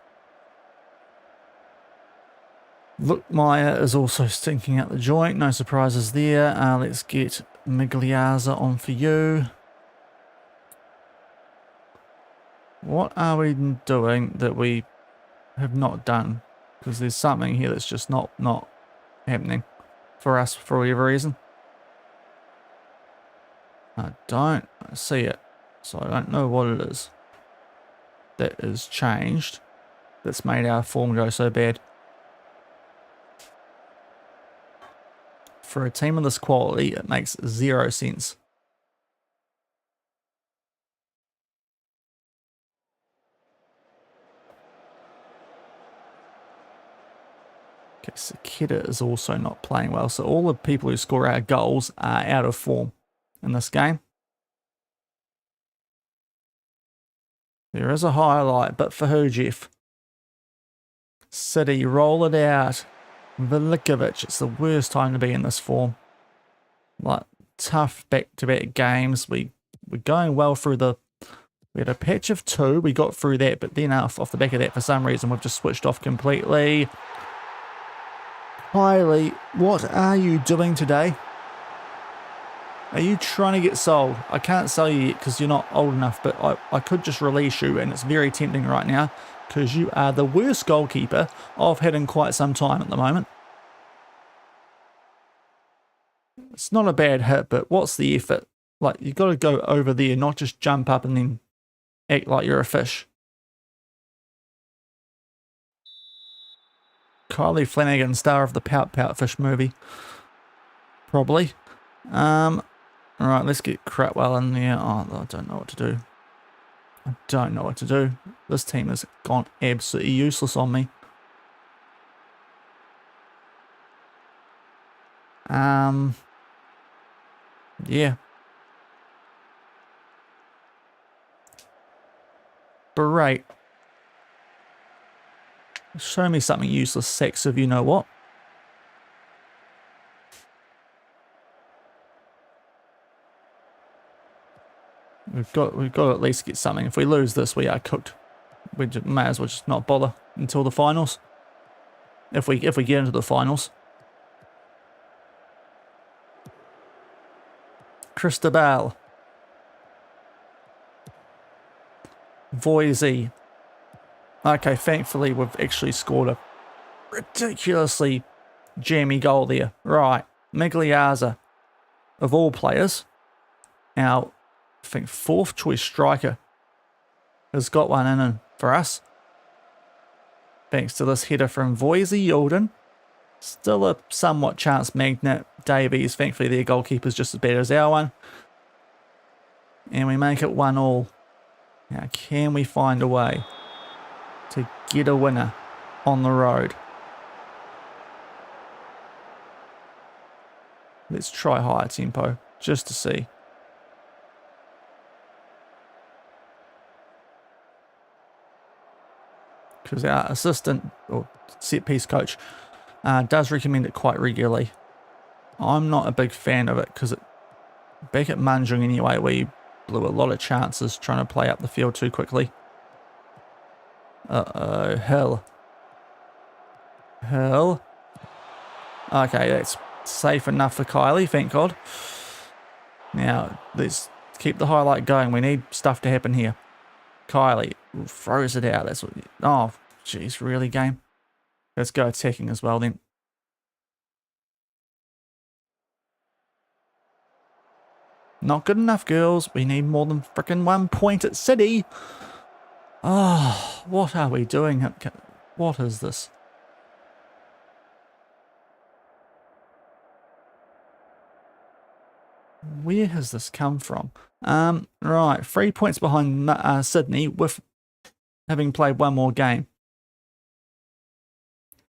Look, Maya is also stinking out the joint. No surprises there. Let's get Migliazza on for you. What are we doing that we have not done? Because there's something here that's just not happening for us for whatever reason. I don't see it, so I don't know what it is that has changed that's made our form go so bad. For a team of this quality, it makes 0 sense. Okay, Saketa is also not playing well, so all the people who score our goals are out of form in this game. There is a highlight, but for who, Jeff? City, roll it out. Velikovic, it's the worst time to be in this form. Like, tough back-to-back games. We're going well through the... We had a patch of 2, we got through that, but then off the back of that, for some reason, we've just switched off completely. Kylie, what are you doing today? Are you trying to get sold? I can't sell you yet because you're not old enough, but I could just release you, and it's very tempting right now because you are the worst goalkeeper I've had in quite some time at the moment. It's not a bad hit, but what's the effort? Like, you've got to go over there, not just jump up and then act like you're a fish. Kylie Flanagan, star of the Pout Pout Fish movie. Probably. Alright, let's get Cratwell in there. Oh, I don't know what to do. I don't know what to do. This team has gone absolutely useless on me. Yeah. Great. Show me something useless, sex, if you know what. We've got to at least get something. If we lose this, we are cooked. We may as well just not bother until the finals. if we get into the finals. Cristobal. Voisey. Okay, thankfully we've actually scored a ridiculously jammy goal there. Right, Migliazza, of all players, our, I think, 4th choice striker, has got one in for us. Thanks to this header from Voisey Yilden. Still a somewhat chance magnet. Davies, thankfully their goalkeeper's just as bad as our one. And we make it 1-1. Now, can we find a way to get a winner on the road? Let's try higher tempo, just to see. Because our assistant, or set-piece coach, does recommend it quite regularly. I'm not a big fan of it, because back at Munjung anyway, we blew a lot of chances trying to play up the field too quickly. Uh-oh, hell. Okay, that's safe enough for Kylie, thank God. Now, let's keep the highlight going. We need stuff to happen here. Kylie throws it out. That's what. Oh, jeez, really, game? Let's go attacking as well then. Not good enough, girls. We need more than frickin' 1 point at City. Oh, what are we doing? What is this? Where has this come from? Right, 3 points behind Sydney with having played one more game.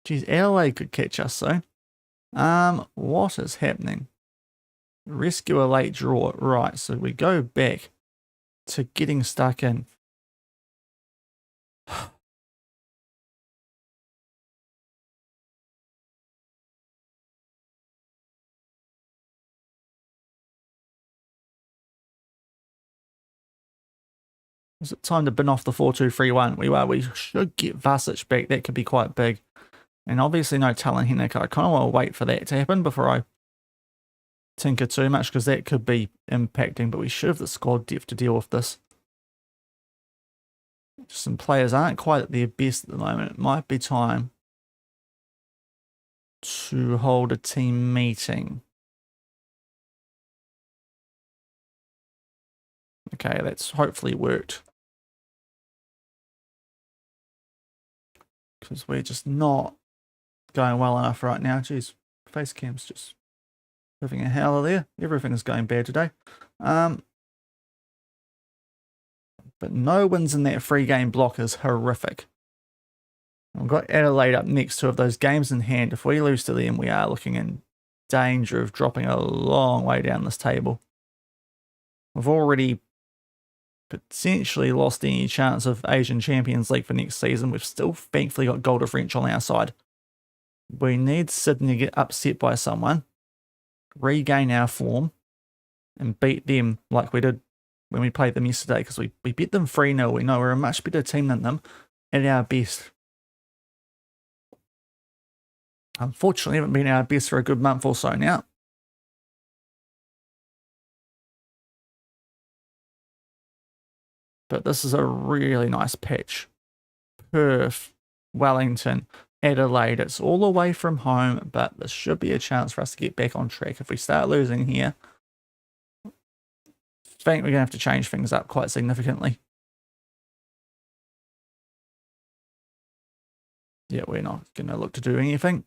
Geez, LA could catch us soon. What is happening? Rescue a late draw. Right, so we go back to getting stuck in. Is it time to bin off the 4-2-3-1? We should get Vasic back. That could be quite big. And obviously no Talon Hennick. I kind of want to wait for that to happen before I tinker too much, because that could be impacting. But we should have the squad depth to deal with this. Some players aren't quite at their best at the moment. It might be time to hold a team meeting. Okay, that's hopefully worked. Because we're just not going well enough right now. Jeez, Facecam's just having a howler there. Everything is going bad today. But no wins in that free game block is horrific. We've got Adelaide up next, 2 of those games in hand. If we lose to them, we are looking in danger of dropping a long way down this table. We've already potentially lost any chance of Asian Champions League for next season. We've still thankfully got goal differential on our side. We need Sydney to get upset by someone, regain our form, and beat them like we did when we played them yesterday, because we beat them 3-0. We know we're a much better team than them at our best. Unfortunately, haven't been our best for a good month or so now. But this is a really nice pitch. Perth, Wellington, Adelaide. It's all away from home, but this should be a chance for us to get back on track. If we start losing here, I think we're going to have to change things up quite significantly. Yeah, we're not going to look to do anything.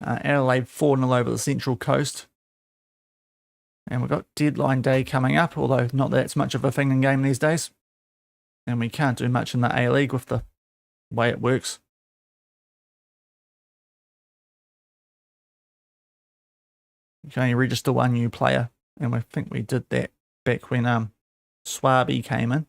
Adelaide 4-0 over the Central Coast. And we've got deadline day coming up, although not that it's much of a thing in game these days. And we can't do much in the A-League with the way it works. You can only register 1 new player, and I think we did that back when Swaby came in.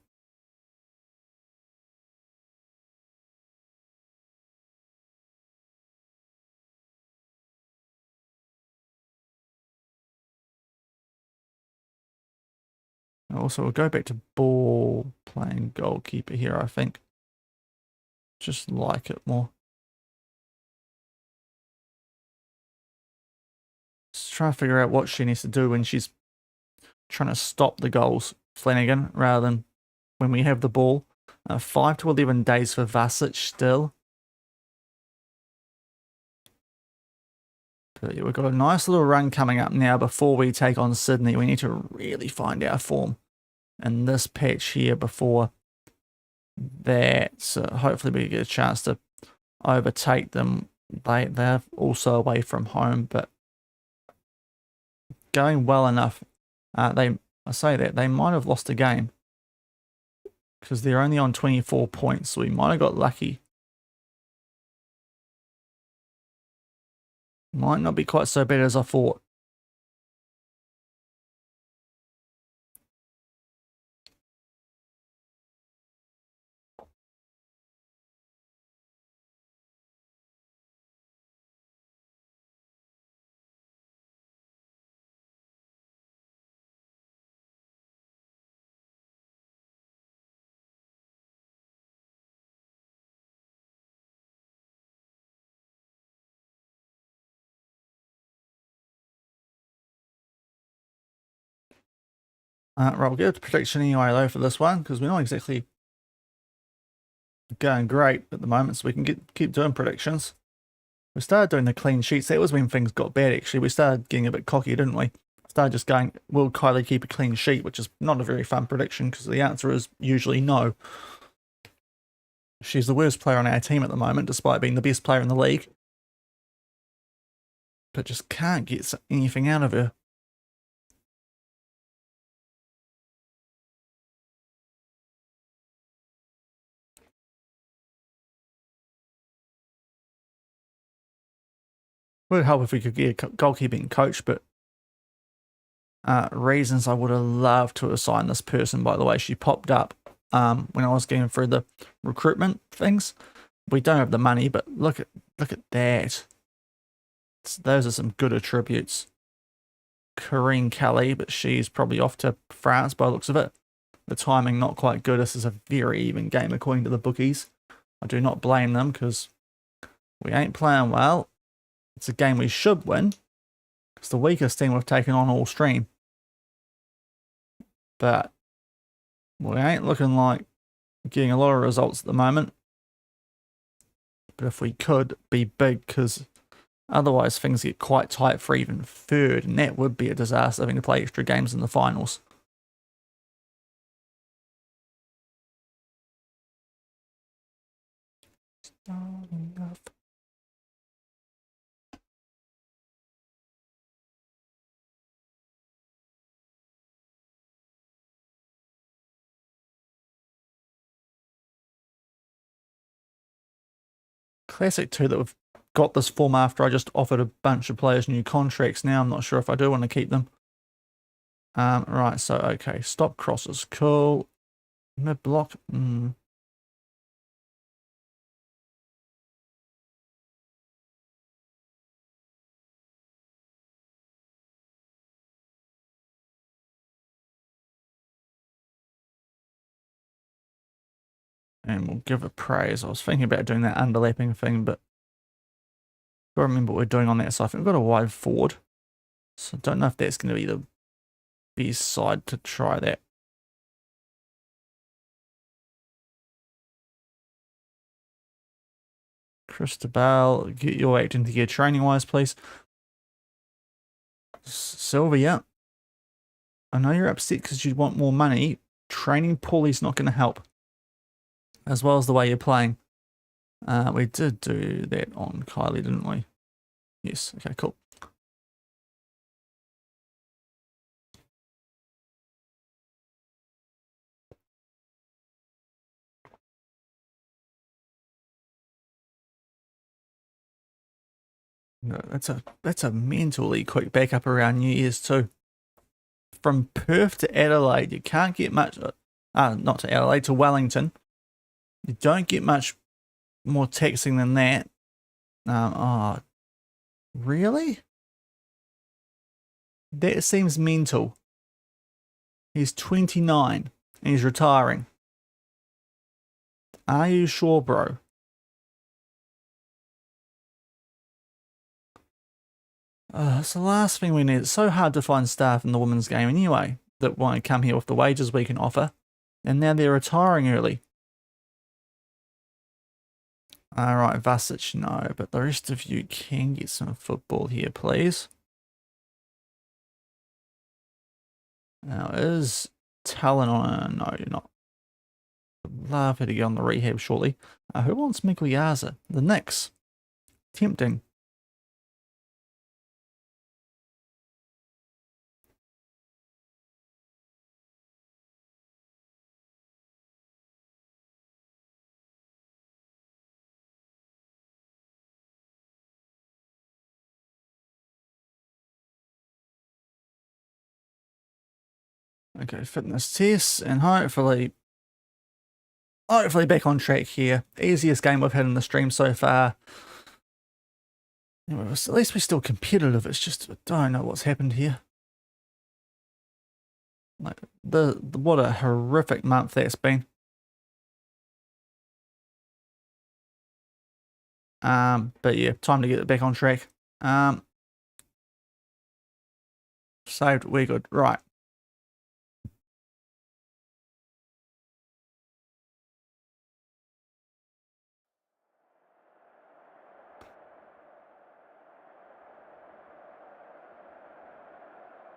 Also, we'll go back to ball playing goalkeeper here, I think. Just like it more. Just trying to figure out what she needs to do when she's trying to stop the goals, Flanagan, rather than when we have the ball. 5 to 11 days for Vasic still. But yeah, we've got a nice little run coming up now before we take on Sydney. We need to really find our form in this patch here before that. So hopefully we get a chance to overtake them. They're also away from home, but going well enough. I say that they might have lost a game because they're only on 24 points, so we might have got lucky. Might not be quite so bad as I thought. Right, we'll get a prediction anyway though for this one because we're not exactly going great at the moment, so we can keep doing predictions. We started doing the clean sheets. That was when things got bad, actually. We started getting a bit cocky, didn't we? Started just going, will Kylie keep a clean sheet, which is not a very fun prediction because the answer is usually no. She's the worst player on our team at the moment, despite being the best player in the league. But just can't get anything out of her. Would help if we could get a goalkeeping coach, but reasons I would have loved to assign this person, by the way. She popped up when I was going through the recruitment things. We don't have the money, but look at that. Those are some good attributes. Corinne Kelly, but she's probably off to France by the looks of it. The timing not quite good. This is a very even game according to the bookies. I do not blame them because we ain't playing well. It's a game we should win. It's the weakest team we've taken on all stream. But we ain't looking like getting a lot of results at the moment. But if we could be big, because otherwise things get quite tight for even third, and that would be a disaster having to play extra games in the finals. Starting off. Classic too that we've got this form after I just offered a bunch of players new contracts. Now I'm not sure if I do want to keep them. Right, so okay, stop crosses, cool. Mid block, And we'll give it praise. I was thinking about doing that underlapping thing, but I gotta remember what we're doing on that side. I think we've got a wide forward. So I don't know if that's going to be the best side to try that. Christabel, get your act into gear training-wise, please. Sylvia, I know you're upset because you want more money. Training poorly's not going to help. As well as the way you're playing. We did do that on Kylie, didn't we? Yes, okay, cool. No, that's a mentally quick backup around New Year's too. From Perth to Adelaide, you can't get much. Not to Adelaide, to Wellington. You don't get much more taxing than that. Oh, really? That seems mental. He's 29 and he's retiring. Are you sure, bro? It's the last thing we need. It's so hard to find staff in the women's game anyway that want to come here with the wages we can offer. And now they're retiring early. Alright, Vasic, no. But the rest of you can get some football here, please. Now, is Talon on? No, you're not. I'd love her to get on the rehab shortly. Who wants Migliazza? The Knicks. Tempting. Okay, fitness tests, and hopefully back on track here. Easiest game we've had in the stream so far. Anyway, at least we're still competitive. It's just I don't know what's happened here. Like what a horrific month that's been. But yeah, time to get it back on track. Saved, we're good. Right.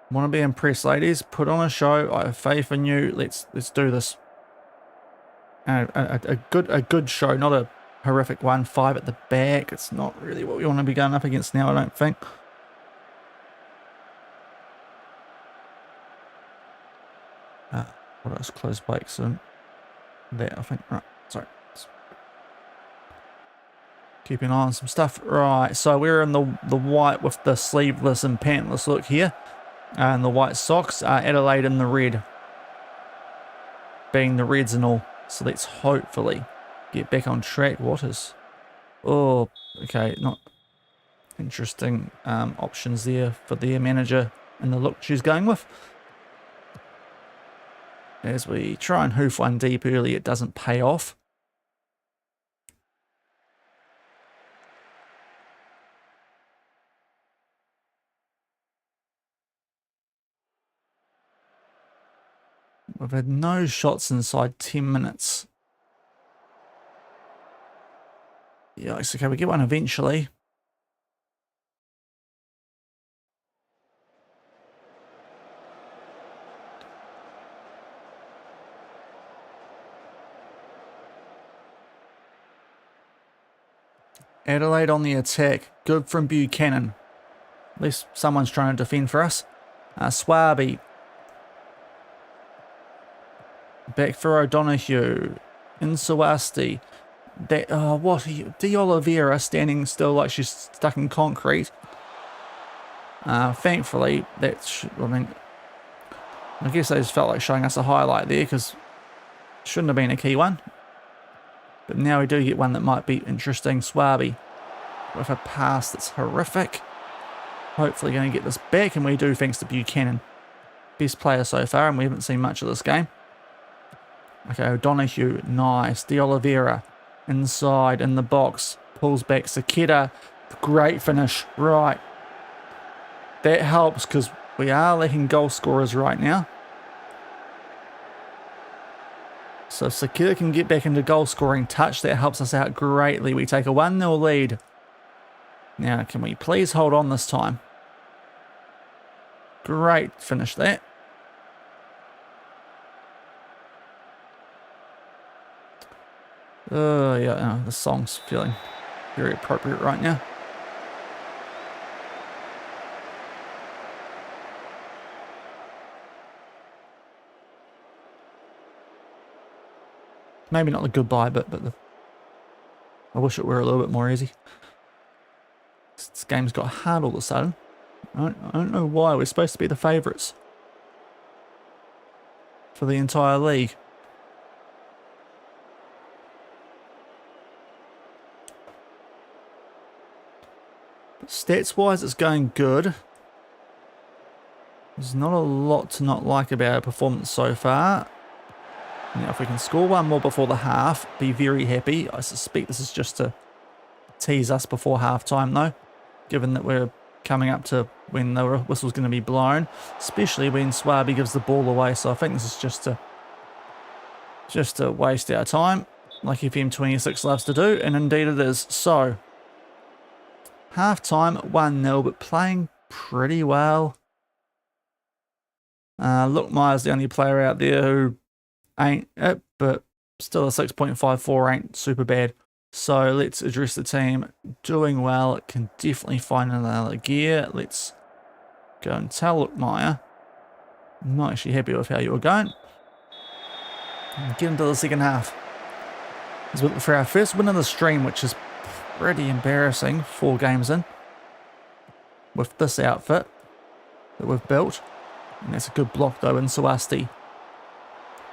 Want to be impressed, ladies? Put on a show. I have faith in you. Let's do this. A good show, not a horrific one. 5 at the back. It's not really what we want to be going up against now, I don't think. What else? Close break soon. There, I think. Right. Sorry. Keep an eye on some stuff. Right. So we're in the white with the sleeveless and pantless look here. And the white socks are Adelaide in the red. Being the reds and all. So let's hopefully get back on track. What is... Oh, okay. Not interesting options there for their manager and the look she's going with. As we try and hoof one deep early, it doesn't pay off. We've had no shots inside 10 minutes. Yikes, okay, we get one eventually. Adelaide on the attack. Good from Buchanan. At least someone's trying to defend for us. Swaby. Back for O'Donoghue. Insuasti. What are you? De Oliveira standing still like she's stuck in concrete. Thankfully, I guess they just felt like showing us a highlight there because it shouldn't have been a key one. But now we do get one that might be interesting. Swaby with a pass that's horrific. Hopefully going to get this back, and we do thanks to Buchanan. Best player so far, and we haven't seen much of this game. Okay, O'Donoghue, nice. De Oliveira, inside in the box. Pulls back Saketa. Great finish. Right. That helps because we are lacking goal scorers right now. So if Saketa can get back into goal scoring touch, that helps us out greatly. We take a 1-0 lead. Now, can we please hold on this time? Great finish that. Yeah, the song's feeling very appropriate right now. Maybe not the goodbye bit, but I wish it were a little bit more easy. This game's got hard all of a sudden. I don't know why. We're supposed to be the favourites for the entire league. But stats-wise, it's going good. There's not a lot to not like about our performance so far. Now, if we can score one more before the half, be very happy. I suspect this is just to tease us before half-time, though, given that we're coming up to when the whistle's going to be blown, especially when Swaby gives the ball away. So I think this is just to waste our time, like FM26 loves to do, and indeed it is. So, half-time, 1-0, but playing pretty well. Lookmeyer's the only player out there who ain't it, but still a 6.54 ain't super bad. So let's address the team. Doing well, it can definitely find another gear. Let's go and tell Lookmeyer. I'm not actually happy with how you were going. Get into the second half. For our first win of the stream, which is pretty embarrassing, 4 games in, with this outfit that we've built. And that's a good block though in Swasti.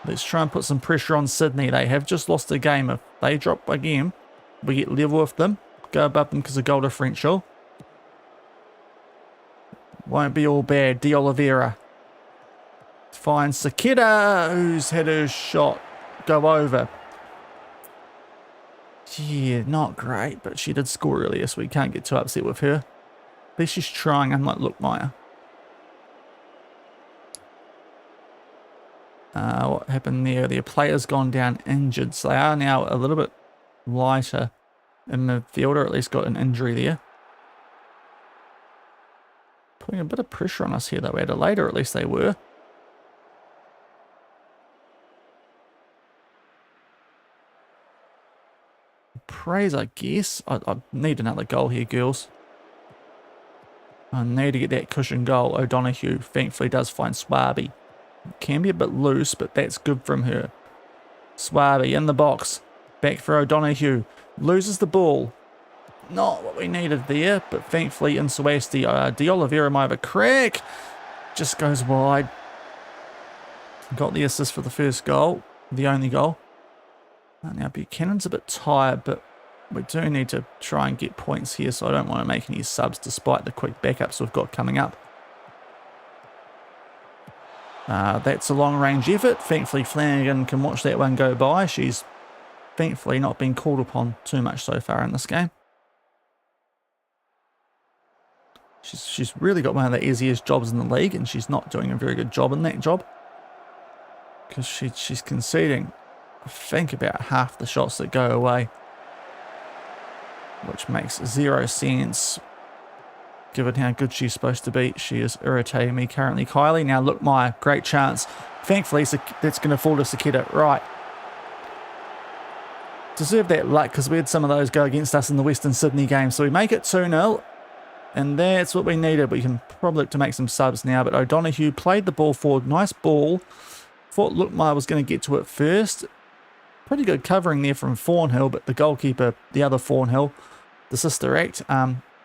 Let's try and put some pressure on Sydney. They have just lost a game. If they drop again, we get level with them, go above them because of goal differential. Won't be all bad. De Oliveira finds Sakita, who's had her shot go over. Yeah, not great, but she did score earlier, so we can't get too upset with her. At least she's trying, unlike Lookmeyer. What happened there? Their player's gone down injured, so they are now a little bit lighter in midfield, or at least got an injury there. Putting a bit of pressure on us here, though, Adelaide, or at least they were. Praise, I guess. I need another goal here, girls. I need to get that cushion goal. O'Donoghue thankfully does find Swaby. Can be a bit loose, but that's good from her. Swaby in the box. Back for O'Donoghue. Loses the ball. Not what we needed there, but thankfully in Swasti, De Oliveira might have a crack. Just goes wide. Got the assist for the first goal. The only goal. Now Buchanan's a bit tired, but we do need to try and get points here, so I don't want to make any subs despite the quick backups we've got coming up. That's a long-range effort. Thankfully, Flanagan can watch that one go by. She's thankfully not been called upon too much so far in this game. She's really got one of the easiest jobs in the league, and she's not doing a very good job in that job. Because she's conceding, I think, about half the shots that go away. Which makes 0 sense. Given how good she's supposed to be, she is irritating me currently. Kylie, now Lookmeyer, great chance. Thankfully, that's going to fall to Sakita. Right. Deserve that luck, because we had some of those go against us in the Western Sydney game. So we make it 2-0, and that's what we needed. We can probably look to make some subs now, but O'Donoghue played the ball forward. Nice ball. Thought Lookmeyer was going to get to it first. Pretty good covering there from Thornhill, but the goalkeeper, the other Thornhill, the sister act,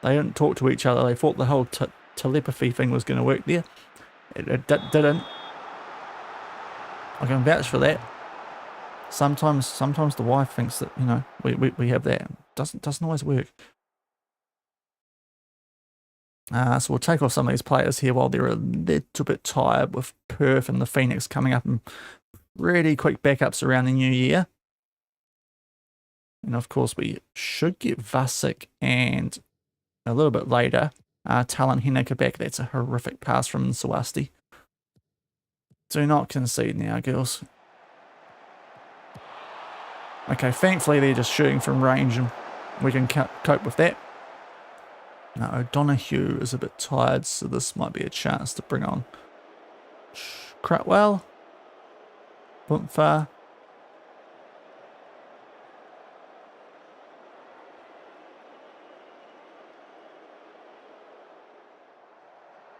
they didn't talk to each other. They thought the whole telepathy thing was going to work there. It didn't. I can vouch for that. Sometimes the wife thinks that, you know, we have that. Doesn't always work. So we'll take off some of these players here while they're a little bit tired with Perth and the Phoenix coming up and pretty quick backups around the new year. And of course we should get Vasic and a little bit later, Talon Henniker back. That's a horrific pass from Swasti. Do not concede now, girls. Okay, thankfully they're just shooting from range and we can cope with that. Now O'Donoghue is a bit tired, so this might be a chance to bring on Crutwell. Bumpfar.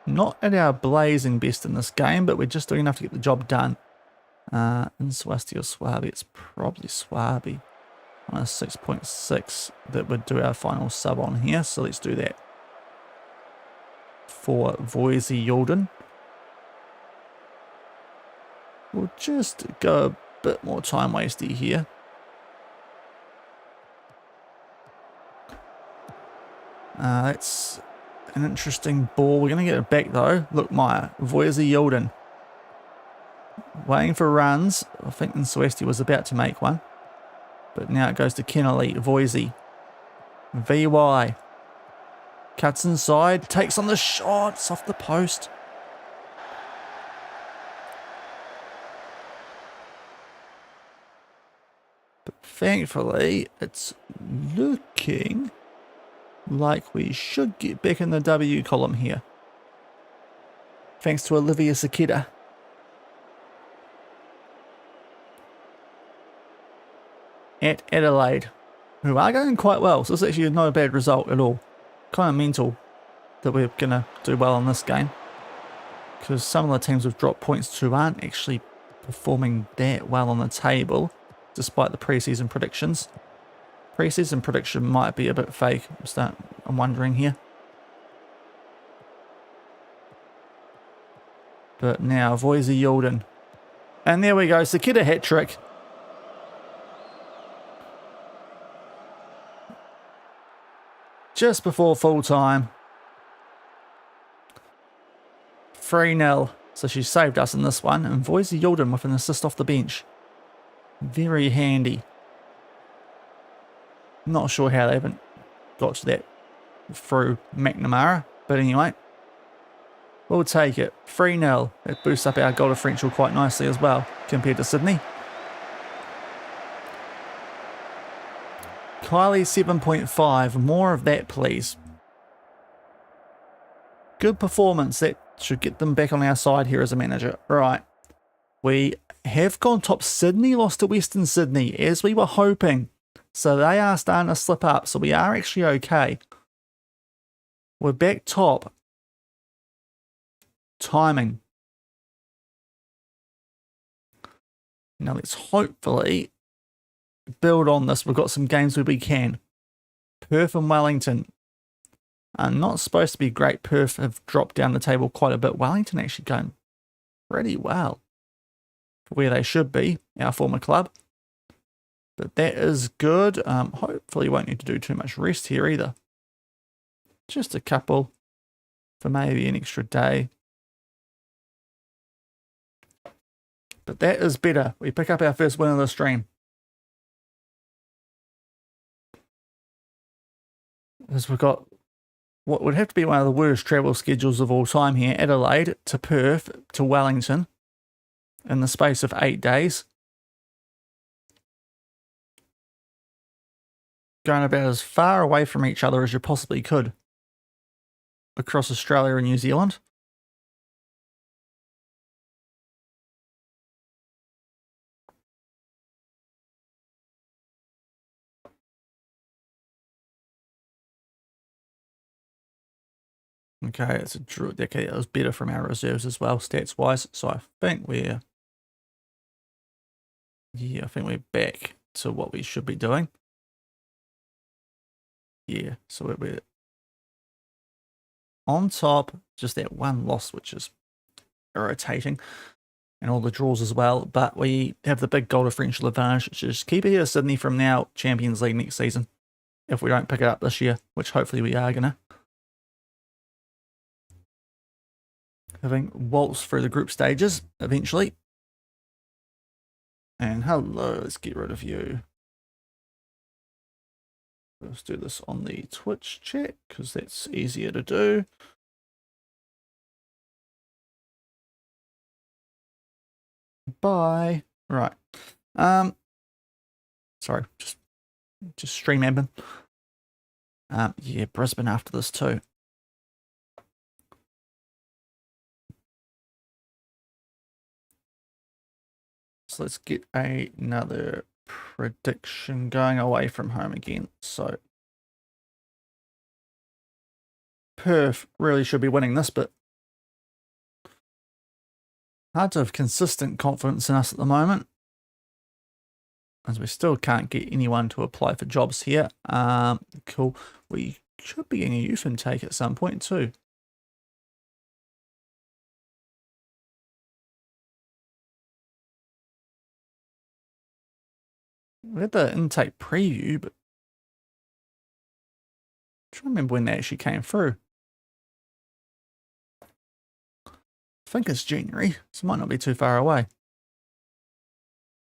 Not at our blazing best in this game, but we're just doing enough to get the job done. In Swasti or Swaby, it's probably Swaby on a 6.6 that would do our final sub on here. So let's do that for Voisey Yalden. We'll just go a bit more time wasty here. That's an interesting ball. We're going to get it back though. Lookmeyer, Voisey Yalden. Waiting for runs. I think Swasti was about to make one. But now it goes to Kennelly, Voisey. VY. Cuts inside, takes on the shots off the post. But thankfully, it's looking like we should get back in the W column here. Thanks to Olivia Sakita. At Adelaide, who are going quite well. So this is actually not a bad result at all. Kind of mental that we're going to do well in this game, because some of the teams we've dropped points to aren't actually performing that well on the table, despite the preseason predictions. Preseason prediction might be a bit fake, I'm wondering here. But now, Voisey Yilden. And there we go, Sakita hat-trick. Just before full time. 3-0. So she saved us in this one. And Voisey Yilden with an assist off the bench. Very handy. Not sure how they haven't got to that through McNamara. But anyway, we'll take it. 3-0. It boosts up our goal differential quite nicely as well compared to Sydney. Kylie 7.5. More of that, please. Good performance. That should get them back on our side here as a manager. Right. We have gone top. Sydney lost to Western Sydney, as we were hoping. So they are starting to slip up. So we are actually okay. We're back top. Timing. Now let's hopefully build on this. We've got some games where we can. Perth and Wellington are not supposed to be great. Perth have dropped down the table quite a bit. Wellington actually going pretty well for where they should be, our former club. But that is good. Hopefully won't need to do too much rest here either. Just a couple for maybe an extra day. But that is better. We pick up our first win of the stream. As we've got what would have to be one of the worst travel schedules of all time here. Adelaide to Perth to Wellington in the space of 8 days. Going about as far away from each other as you possibly could across Australia and New Zealand. Okay, it's a draw. Okay, that was better from our reserves as well, stats-wise. So I think we're back to what we should be doing. Yeah, so we're on top. Just that one loss, which is irritating, and all the draws as well. But we have the big goal differential advantage, which is keep it here, Sydney, from now Champions League next season. If we don't pick it up this year, which hopefully we are gonna. Having waltzed through the group stages eventually. And hello, let's get rid of you. Let's do this on the Twitch chat because that's easier to do. Bye. Right. Sorry, just stream admin. Yeah, Brisbane after this too. So let's get another prediction going away from home again. So Perth really should be winning this, but hard to have consistent confidence in us at the moment, as we still can't get anyone to apply for jobs here. Cool. We should be getting a youth intake at some point too. We had the intake preview, but I'm trying to remember when that actually came through. I think it's January, so it might not be too far away.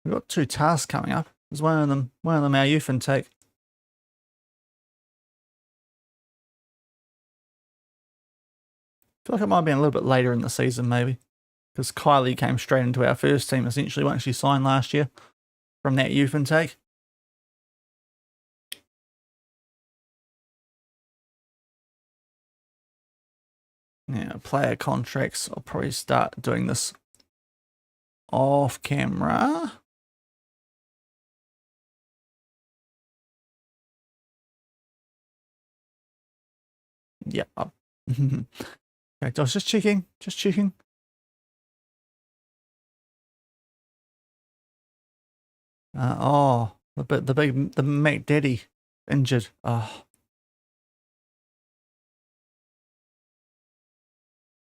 We've got 2 tasks coming up. There's one of them our youth intake. feel like it might have been a little bit later in the season, maybe. Because Kylie came straight into our first team, essentially, once she signed last year from that youth intake. Now, player contracts, I'll probably start doing this off camera. Yep. Okay, I was just checking. Oh, the Mac Daddy injured. Oh.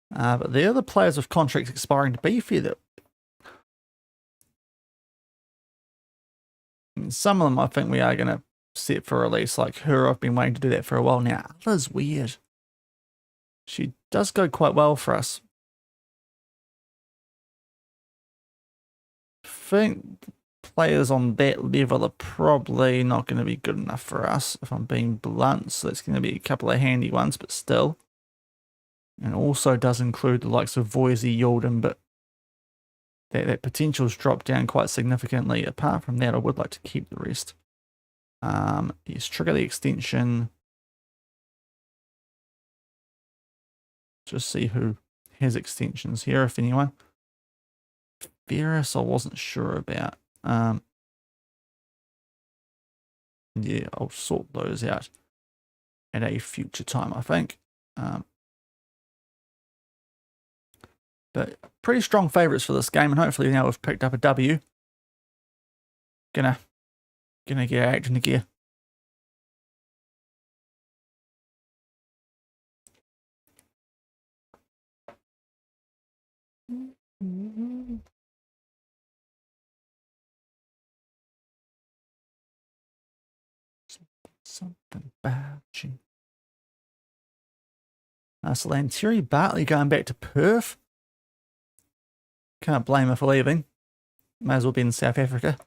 But the other players with contracts expiring, to be fair, that some of them I think we are going to set for release. Like her, I've been waiting to do that for a while now. Others weird. She does go quite well for us. I think players on that level are probably not going to be good enough for us, if I'm being blunt. So it's going to be a couple of handy ones, but still. And also does include the likes of Voisey, Yalden, but that potential's dropped down quite significantly. Apart from that, I would like to keep the rest. Yes, trigger the extension. Just see who has extensions here, if anyone. Ferris, I wasn't sure about. Yeah, I'll sort those out at a future time, I think. But pretty strong favourites for this game, and hopefully now we've picked up a W. Gonna get our act into gear. Something about you. So Lanteri Bartley going back to Perth. Can't blame her for leaving. May as well be in South Africa.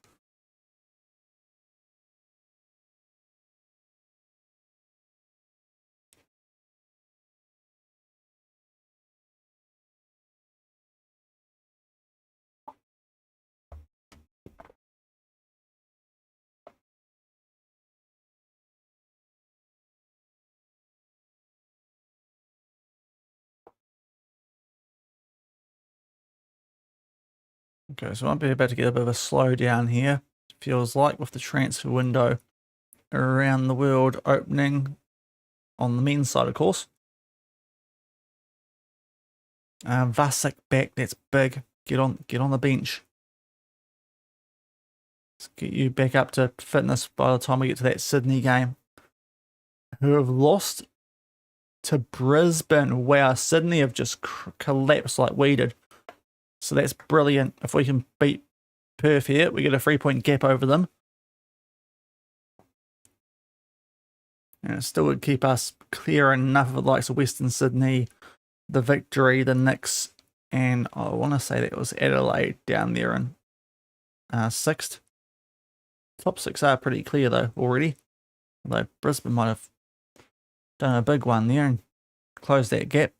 Okay, so I might be about to get a bit of a slowdown here. Feels like with the transfer window around the world opening on the men's side, of course. Vasek back, that's big. Get on the bench. Let's get you back up to fitness by the time we get to that Sydney game. Who have lost to Brisbane. Wow, Sydney have just collapsed like we did. So that's brilliant. If we can beat Perth here, we get a 3-point gap over them. And it still would keep us clear enough of the likes of Western Sydney, the Victory, the Knicks, and I want to say that it was Adelaide down there in 6th. Top 6 are pretty clear though already. Although Brisbane might have done a big one there and closed that gap.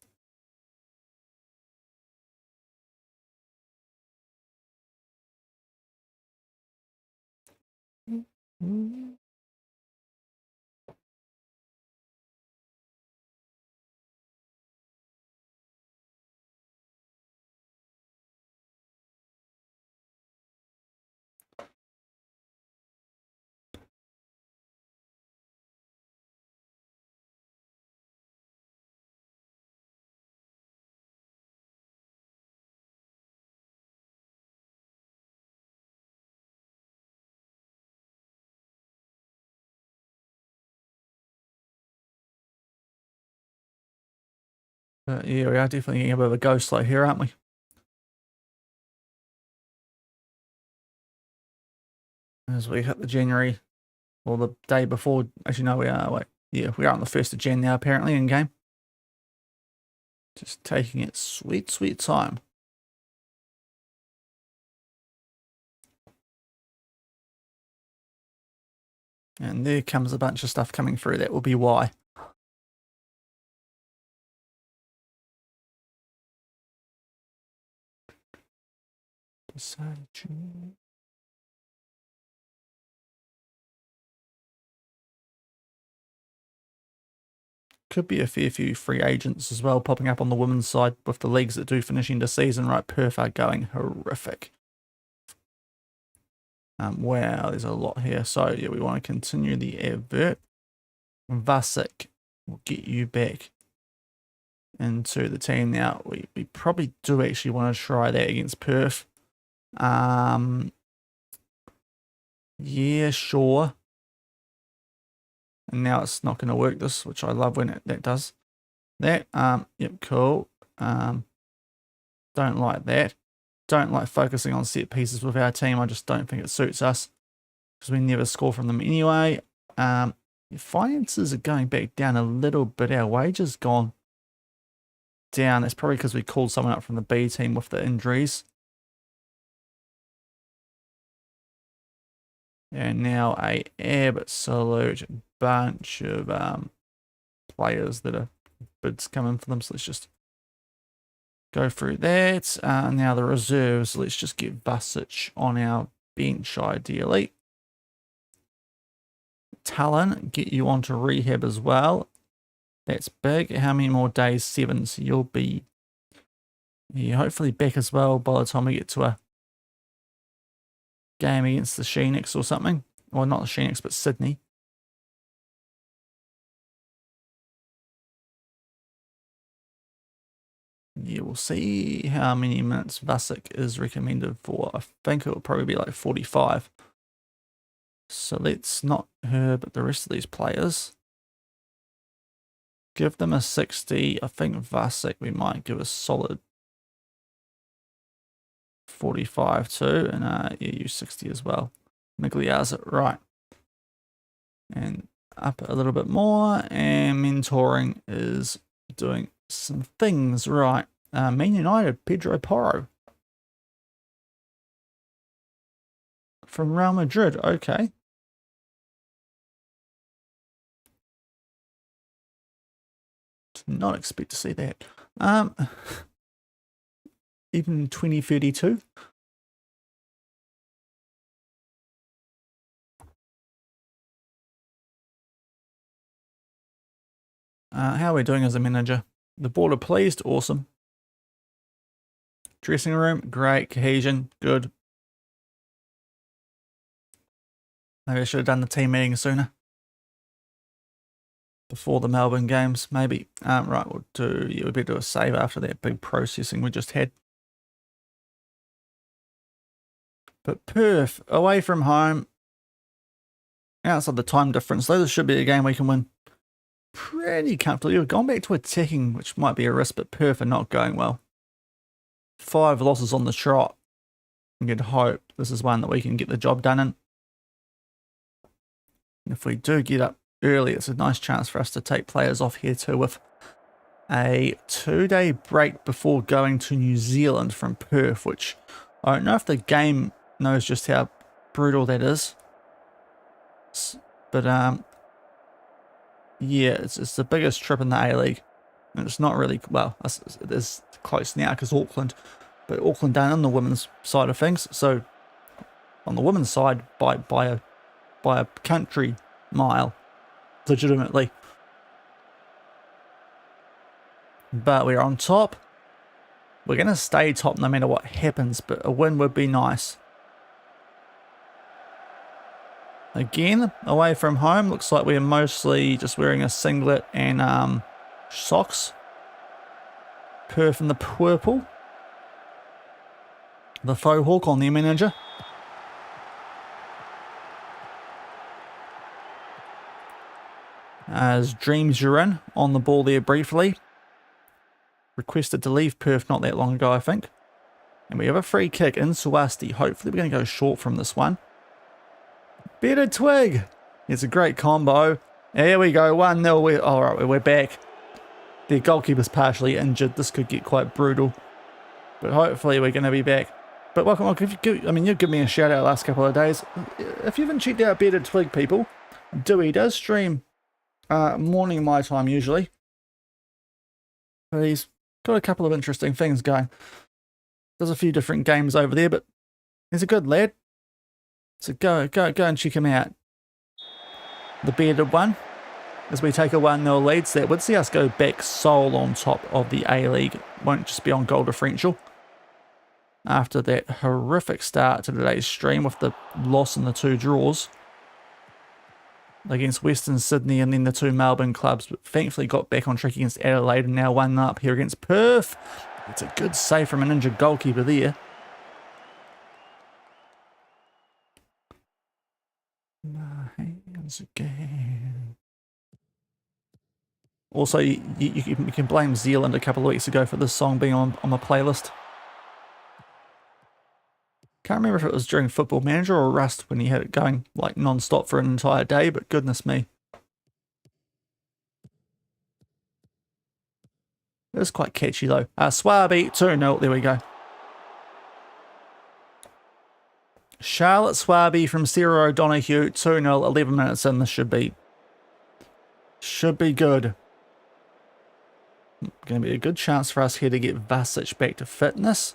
But yeah, we are definitely getting a bit of a go slow here, aren't we? As we hit the January, or the day before, actually no, we are, wait, yeah, we are on the 1st of Jan now apparently in game. Just taking it sweet, sweet time. And there comes a bunch of stuff coming through. That will be why. Could be a fair few free agents as well popping up on the women's side with the leagues that do finish into season. Right, Perth are going horrific. Wow, there's a lot here. So yeah, we want to continue the advert. Vasek will get you back into the team now. We probably do actually want to try that against Perth. Yeah, sure. And now it's not going to work this, which I love when that does that. Yep, cool. Don't like that. Don't like focusing on set pieces with our team. I just don't think it suits us because we never score from them anyway. Finances are going back down a little bit. Our wages gone down. That's probably because we called someone up from the B team with the injuries. And now a absolute bunch of players that are bids coming for them. So let's just go through that. Now the reserves. Let's just get Vusic on our bench ideally. Talon, get you onto rehab as well. That's big. How many more days? 7. So you'll be hopefully back as well by the time we get to a game against the Phoenix or something. Well, not the Phoenix, but Sydney. Yeah, we'll see how many minutes Vusic is recommended for. I think it will probably be like 45. So let's not her, but the rest of these players. Give them a 60. I think Vusic we might give a solid 45 too. And yeah, you 60 as well. Migliazza, right. And up a little bit more. And mentoring is doing some things right. Man United, Pedro Porro. From Real Madrid, okay. Did not expect to see that. Even 2032. How are we doing as a manager? The board are pleased, awesome. Dressing room, great. Cohesion, good. Maybe I should have done the team meeting sooner. Before the Melbourne games, maybe. Right, we'll do, yeah, we better do a save after that big processing we just had. But Perth, away from home, outside the time difference, though, this should be a game we can win pretty comfortably. We've gone back to attacking, which might be a risk, but Perth are not going well. 5 losses on the trot. You'd hope this is one that we can get the job done in. And if we do get up early, it's a nice chance for us to take players off here too, with a 2-day break before going to New Zealand from Perth, which I don't know if the game knows just how brutal that is. But yeah, it's the biggest trip in the A-League. And it's not really, well, it is close now because Auckland, but Auckland down on the women's side of things. So on the women's side, by a country mile, legitimately. But we're on top. We're going to stay top no matter what happens, but a win would be nice. Again, away from home, looks like we're mostly just wearing a singlet and socks. Perth in the purple. The faux hawk on their manager. As Dreams you're in on the ball there briefly. Requested to leave Perth not that long ago, I think. And we have a free kick in Suwasti. Hopefully we're going to go short from this one. Better twig. It's a great combo. There we go. 1-0. All right, we're back. Their goalkeeper's partially injured. This could get quite brutal. But hopefully we're going to be back. But welcome. You've given me a shout out the last couple of days. If you haven't checked out Better Twig, people, Dewey does stream morning my time usually. But he's got a couple of interesting things going. There's a few different games over there, but He's a good lad. So go and check him out. The bearded one. As we take a 1-0 lead, so that would see us go back sole on top of the A-League. Won't just be on goal differential. After that horrific start to today's stream with the loss in the 2 draws against Western Sydney and then the 2 Melbourne clubs, but thankfully got back on track against Adelaide and now 1 up here against Perth. It's a good save from an injured goalkeeper there. My hands again. Also, you can blame Zealand a couple of weeks ago for this song being on my playlist. Can't remember if it was during Football Manager or Rust when he had it going like non-stop for an entire day, but goodness me. It is quite catchy though. Swabi 2-0, there we go. Charlotte Swabi from Sarah O'Donoghue, 2-0, 11 minutes in. This should be good. Going to be a good chance for us here to get Vasic back to fitness,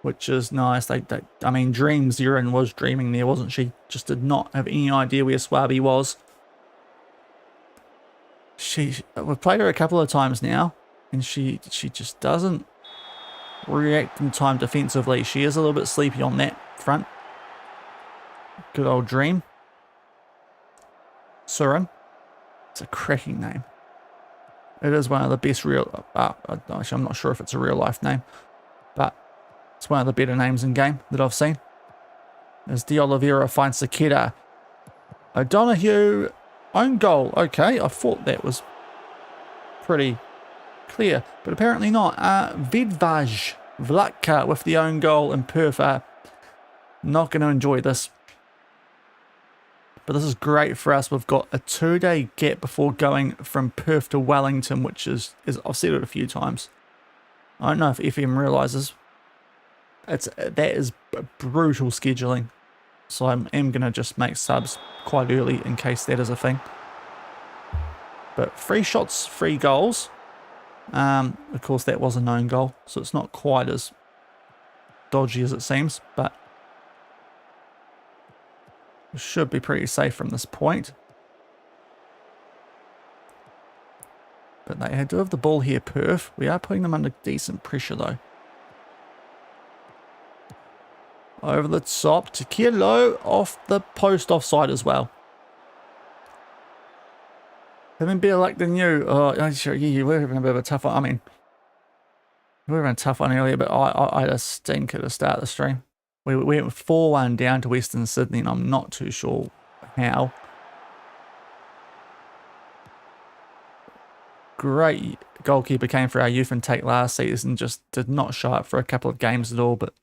which is nice. I mean, Dream Zerin was dreaming there, wasn't she? Just did not have any idea where Swabi was. We've played her a couple of times now, and she just doesn't react in time defensively. She is a little bit sleepy on that front. Good old Dream. Surin. It's a cracking name. It is one of the best real... actually, I'm not sure if it's a real life name, but it's one of the better names in game that I've seen. As De Oliveira finds Saketa. O'Donoghue, own goal. Okay, I thought that was pretty clear, but apparently not. Vedvaj Vlatka with the own goal in Perth. Not going to enjoy this. But this is great for us. We've got a 2-day gap before going from Perth to Wellington, which is I've said it a few times. I don't know if FM realises. That is brutal scheduling. So I am going to just make subs quite early in case that is a thing. But 3 shots, 3 goals. Of course, that was a known goal, so it's not quite as dodgy as it seems, but should be pretty safe from this point. But they do have the ball here, Perth. We are putting them under decent pressure, though. Over the top to Kilo, off the post offside as well. Having better luck than you. Oh, sure, yeah, we're having a bit of a tough one. I mean, we were having a tough one earlier, but I had a stinker to start the stream. We went 4-1 down to Western Sydney, and I'm not too sure how. Great goalkeeper came for our youth intake last season, just did not show up for a couple of games at all, but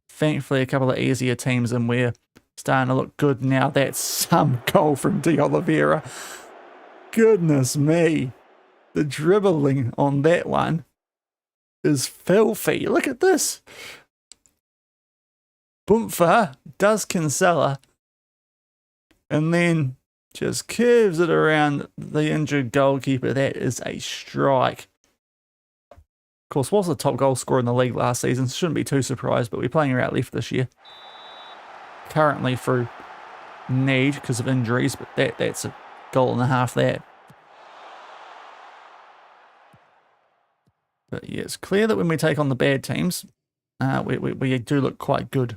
thankfully a couple of easier teams, and we're starting to look good now. That's some goal from De Oliveira. Goodness me. The dribbling on that one is filthy. Look at this. Boomfa does Kinsella and then just curves it around the injured goalkeeper. That is a strike. Of course, was the top goal scorer in the league last season. Shouldn't be too surprised, but we're playing her out left this year. Currently through need because of injuries, but that's a goal and a half there. But yeah, it's clear that when we take on the bad teams, we do look quite good.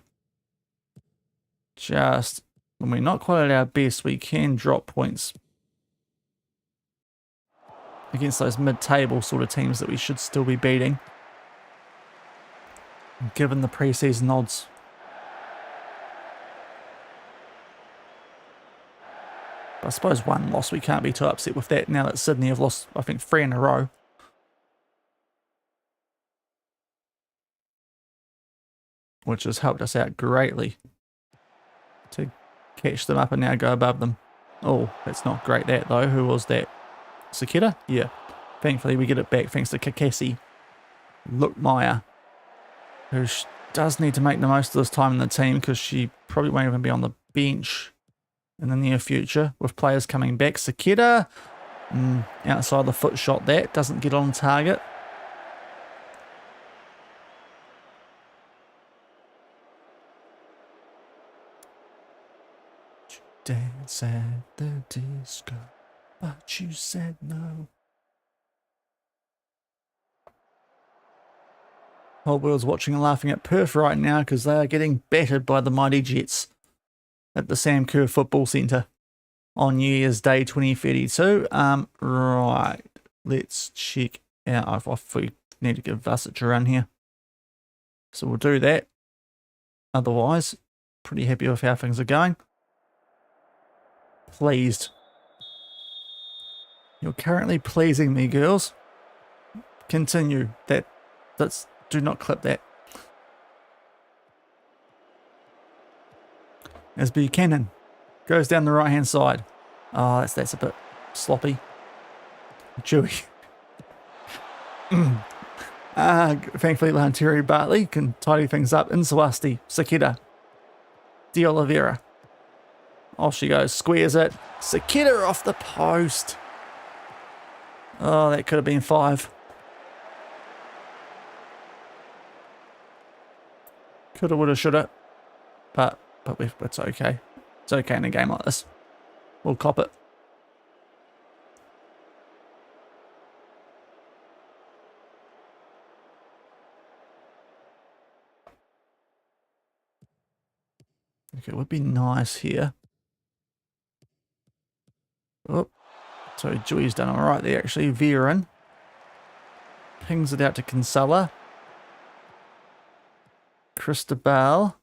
Just when we're not quite at our best, we can drop points against those mid-table sort of teams that we should still be beating, given the pre-season odds. But I suppose 1 loss, we can't be too upset with that now that Sydney have lost, I think, 3 in a row. Which has helped us out greatly to catch them up and now go above them. Oh, that's not great that though. Who was that? Saketa? Yeah. Thankfully we get it back thanks to Kakesi Lookmeyer, who does need to make the most of this time in the team because she probably won't even be on the bench in the near future with players coming back. Saketa, outside the foot shot that, doesn't get on target. dance at the disco, but you said no. Whole world's watching and laughing at Perth right now because they are getting battered by the mighty Jets at the Sam Kerr Football Centre on New Year's Day 2032. Right, let's check out if we need to give Vusic a run here. So we'll do that. Otherwise, pretty happy with how things are going. Pleased. You're currently pleasing me, girls. Continue. That's do not clip that. As Buchanan goes down the right hand side. Oh, that's a bit sloppy. Chewy. Thankfully, Lanteri Bartley can tidy things up. Insawasti, Sakita, De Oliveira. Off she goes, squares it. Sakita off the post. Oh, that could have been 5. Coulda, woulda, shoulda. But it's okay. It's okay in a game like this. We'll cop it. Okay, it would be nice here. Oh, so Joey's done all right there, actually. Viren pings it out to Kinsella. Cristobal.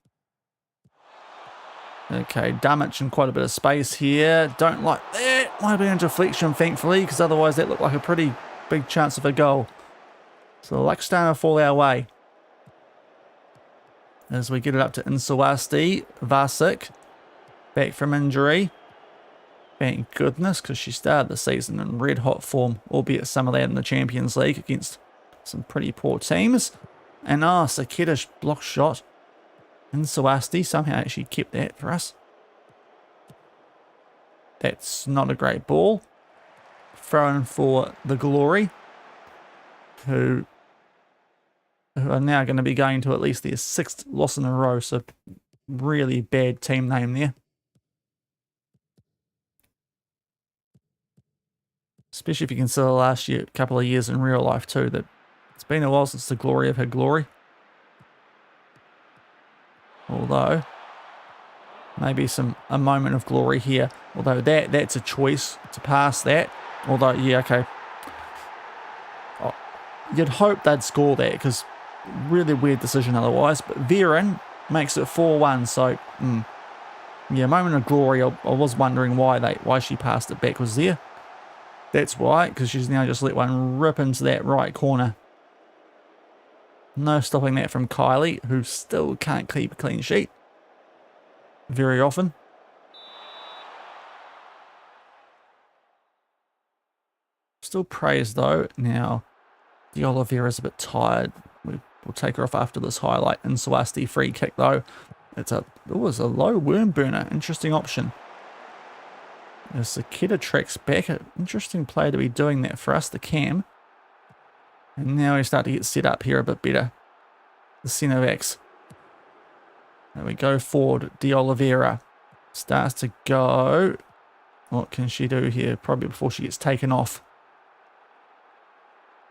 Okay, damage in quite a bit of space here. Don't like that. Might have been a deflection, thankfully, because otherwise that looked like a pretty big chance of a goal. So the luck's starting to fall our way. As we get it up to Insawasti. Vusic. Back from injury. Thank goodness, because she started the season in red hot form, albeit some of that in the Champions League against some pretty poor teams. And Sakita block shot. Insawasti somehow actually kept that for us. That's not a great ball. Thrown for the Glory, who are now going to be going to at least their 6th loss in a row. So really bad team name there. Especially if you consider the last couple of years in real life too, that it's been a while since the Glory have had glory. Although, maybe a moment of glory here. Although that's a choice to pass that. Although, yeah, okay. Oh, you'd hope they'd score that because really weird decision otherwise. But Viren makes it 4-1. So, yeah, moment of glory. I was wondering why she passed it backwards there. That's why, because she's now just let one rip into that right corner. No stopping that from Kylie, who still can't keep a clean sheet very often. Still praised though. Now, De Oliveira's a bit tired. We'll take her off after this highlight. Insawasti free kick though. It was a low worm burner. Interesting option. As Sakita tracks back. An interesting play to be doing that for us, the cam. And now we start to get set up here a bit better. The centre backs. There we go forward. De Oliveira starts to go. What can she do here? Probably before she gets taken off.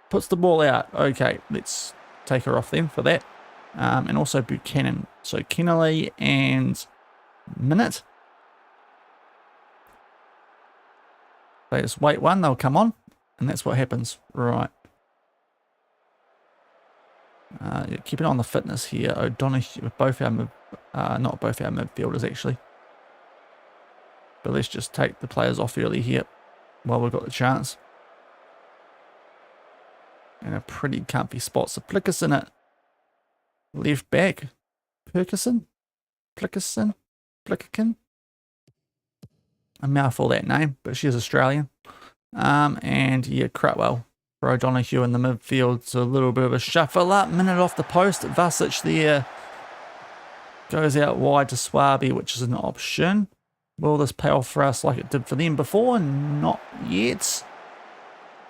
Puts the ball out. Okay, let's take her off then for that. And also Buchanan. So Kennelly and Minute. They just wait one, they'll come on. And that's what happens. Right. Keep an eye on the fitness here. O'Donoghue, both our not both our midfielders actually. But let's just take the players off early here while we've got the chance. In a pretty comfy spot. So Plickerson at left back. Plickerson? A mouthful that name, but she's Australian. And yeah, Crutwell for O'Donoghue in the midfield. So a little bit of a shuffle up. Minute off the post. Vusic there. Goes out wide to Swaby, which is an option. Will this pay off for us like it did for them before? Not yet.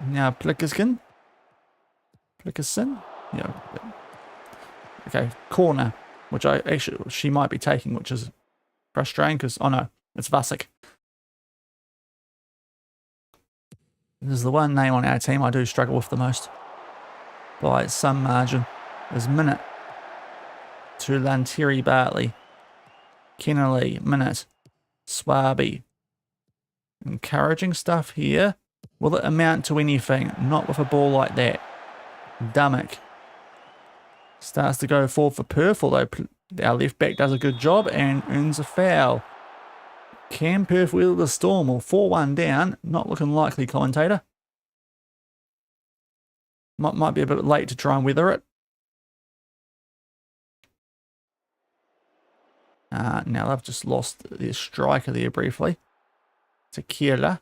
Now Plickerson. Yeah. Okay, corner, which she might be taking, which is frustrating because, oh no, It's Vasek. This is the one name on our team I do struggle with the most. By some margin. There's Minute to Lanteri Bartley. Kennelly, Minute. Swaby. Encouraging stuff here. Will it amount to anything? Not with a ball like that. Dummick. Starts to go forward for Perth, although our left back does a good job and earns a foul. Can Perth weather the storm? Or 4-1 down. Not looking likely, commentator. Might be a bit late to try and weather it. Now they've just lost their striker there briefly. Tequila.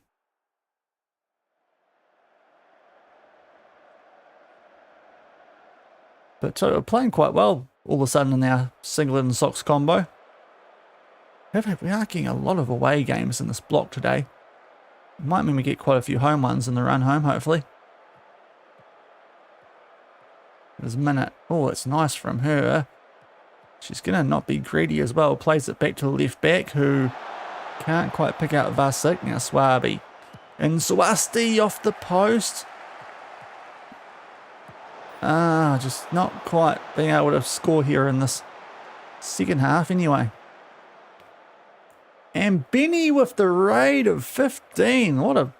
But we're playing quite well all of a sudden in our singlet and socks combo. We are getting a lot of away games in this block today. Might mean we get quite a few home ones in the run home, hopefully. There's a Minute. Oh, it's nice from her. She's going to not be greedy as well. Plays it back to the left back, who can't quite pick out Vasek. Now Swaby. And Swasti off the post. Just not quite being able to score here in this second half anyway. And Benny with the raid of 15. What a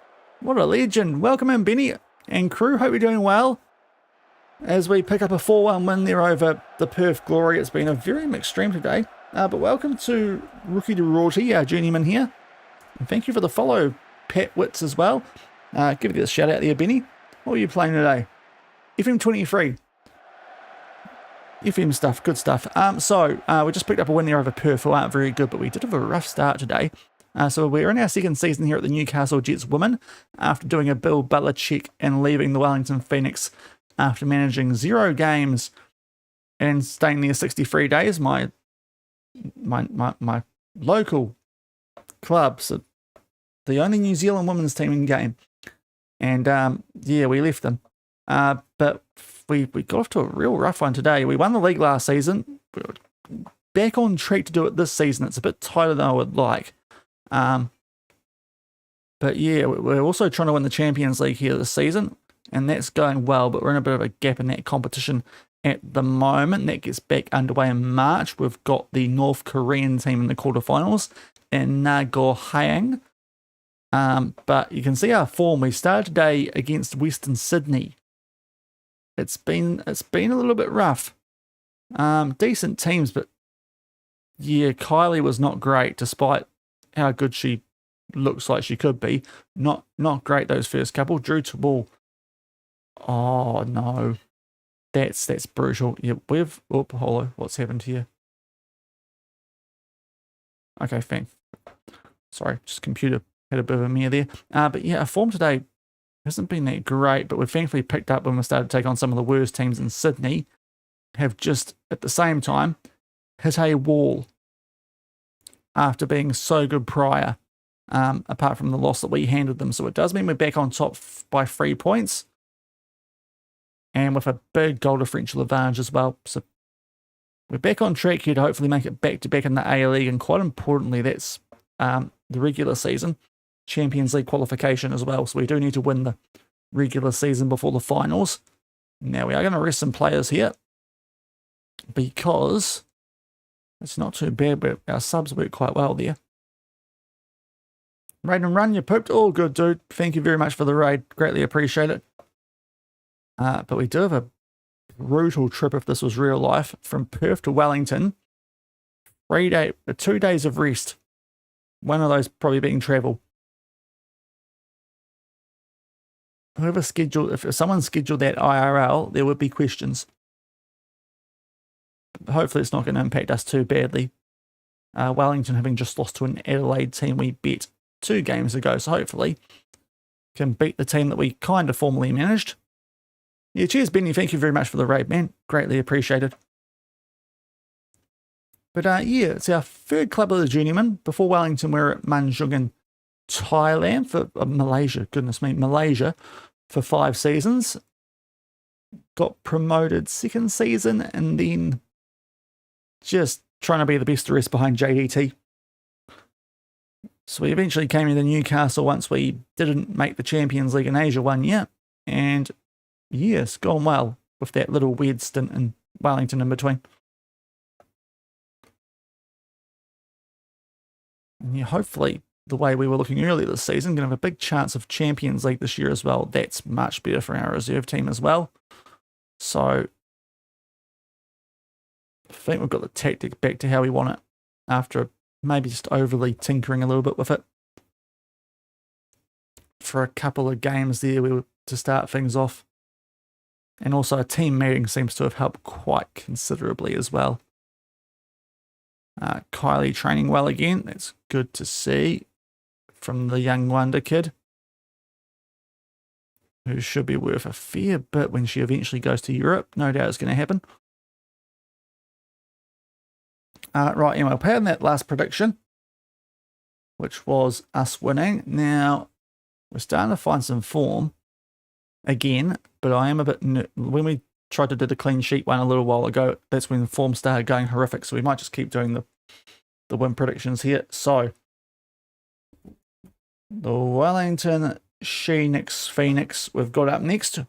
legend. Welcome in, Benny and crew. Hope you're doing well. As we pick up a 4-1 win there over the Perth Glory. It's been a very mixed stream today. But welcome to Rookie de Rorty, our journeyman here. And thank you for the follow, Pat Wits, as well. Give you a shout out there, Benny. What are you playing today? FM23. FM stuff, good stuff. We just picked up a win there over Perth, who aren't very good, but we did have a rough start today. So we're in our second season here at the Newcastle Jets women, after doing a Bill Belichick and leaving the Wellington Phoenix after managing 0 games and staying there 63 days. My local clubs, the only New Zealand women's team in game. And yeah, we left them. But we got off to a real rough one today. We won the league last season. We're back on track to do it this season. It's a bit tighter than I would like. But yeah, we're also trying to win the Champions League here this season, and that's going well, but we're in a bit of a gap in that competition at the moment. That gets back underway in March. We've got the North Korean team in the quarterfinals in Nagohang. But you can see our form. We started today against Western Sydney. It's been a little bit rough. Decent teams, but yeah, Kylie was not great despite how good she looks like she could be. Not great those first couple. Drew to ball. Oh no. That's brutal. Yeah, Holo, what's happened here? Okay, fine. Sorry, just computer had a bit of a mare there. But yeah, our form today hasn't been that great, but we've thankfully picked up when we started to take on some of the worst teams in Sydney. Have just, at the same time, hit a wall after being so good prior, apart from the loss that we handed them. So it does mean we're back on top by 3 points, and with a big goal differential advantage as well. So we're back on track here to hopefully make it back-to-back in the A League, and quite importantly, that's the regular season. Champions League qualification as well, so we do need to win the regular season before the finals. Now we are going to rest some players here because it's not too bad, but our subs work quite well there. Raid and run, you pooped. All good, dude. Thank you very much for the raid. Greatly appreciate it. But we do have a brutal trip if this was real life from Perth to Wellington. 2 days of rest. One of those probably being travel. Whoever scheduled, if someone scheduled that IRL, there would be questions. Hopefully it's not going to impact us too badly. Wellington having just lost to an Adelaide team we beat 2 games ago, so hopefully can beat the team that we kind of formally managed. Yeah, cheers, Benny. Thank you very much for the raid, man. Greatly appreciated. But yeah, it's our 3rd club of the Journeyman. Before Wellington, we're at Manjung in Thailand for Malaysia. Goodness me, Malaysia for 5 seasons. Got promoted 2nd season, and then just trying to be the best the rest behind JDT. So we eventually came into Newcastle once we didn't make the Champions League in Asia one year. And yeah, it's gone well with that little weird stint in Wellington in between. And yeah, hopefully the way we were looking earlier this season, going to have a big chance of Champions League this year as well. That's much better for our reserve team as well. So I think we've got the tactic back to how we want it after maybe just overly tinkering a little bit with it. For a couple of games there, we were to start things off. And also a team meeting seems to have helped quite considerably as well. Kylie training well again. That's good to see from the young wonder kid, who should be worth a fair bit when she eventually goes to Europe. No doubt it's going to happen. Right, anyway, we'll pay on that last prediction, which was us winning. Now, we're starting to find some form again, but I am a bit... When we tried to do the clean sheet one a little while ago, that's when the form started going horrific, so we might just keep doing the win predictions here. So, the Wellington Phoenix we've got up next.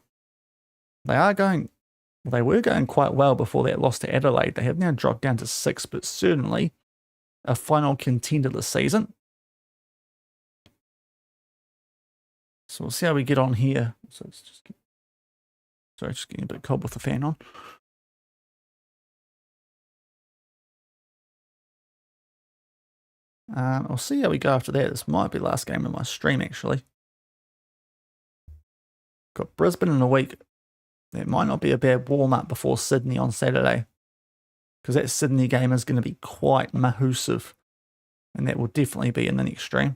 They were going quite well before that loss to Adelaide. They have now dropped down to 6th, but certainly a final contender this season. So we'll see how we get on here. So it's just getting a bit cold with the fan on. I'll see how we go after that. This might be the last game of my stream, actually. Got Brisbane in a week. It might not be a bad warm-up before Sydney on Saturday, because that Sydney game is going to be quite mahoosive, and that will definitely be in the next stream.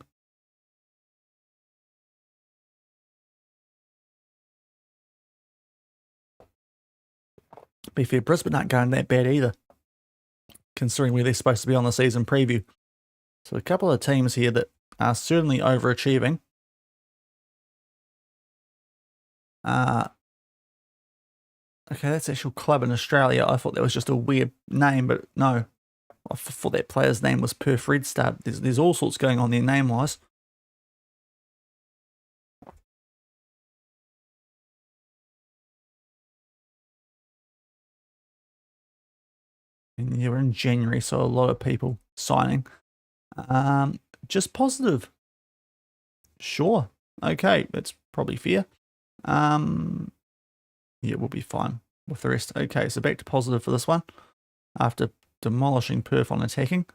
To be fair, Brisbane aren't going that bad either, considering where they're supposed to be on the season preview. So a couple of teams here that are certainly overachieving. Okay, that's actual club in Australia. I thought that was just a weird name, but no. I thought that player's name was Perth Red Star. There's all sorts going on there name-wise. And yeah, we're in January, so a lot of people signing. Just positive. Sure. Okay, that's probably fair. Yeah, we'll be fine with the rest. Okay, so back to positive for this one. After demolishing Perth on attacking.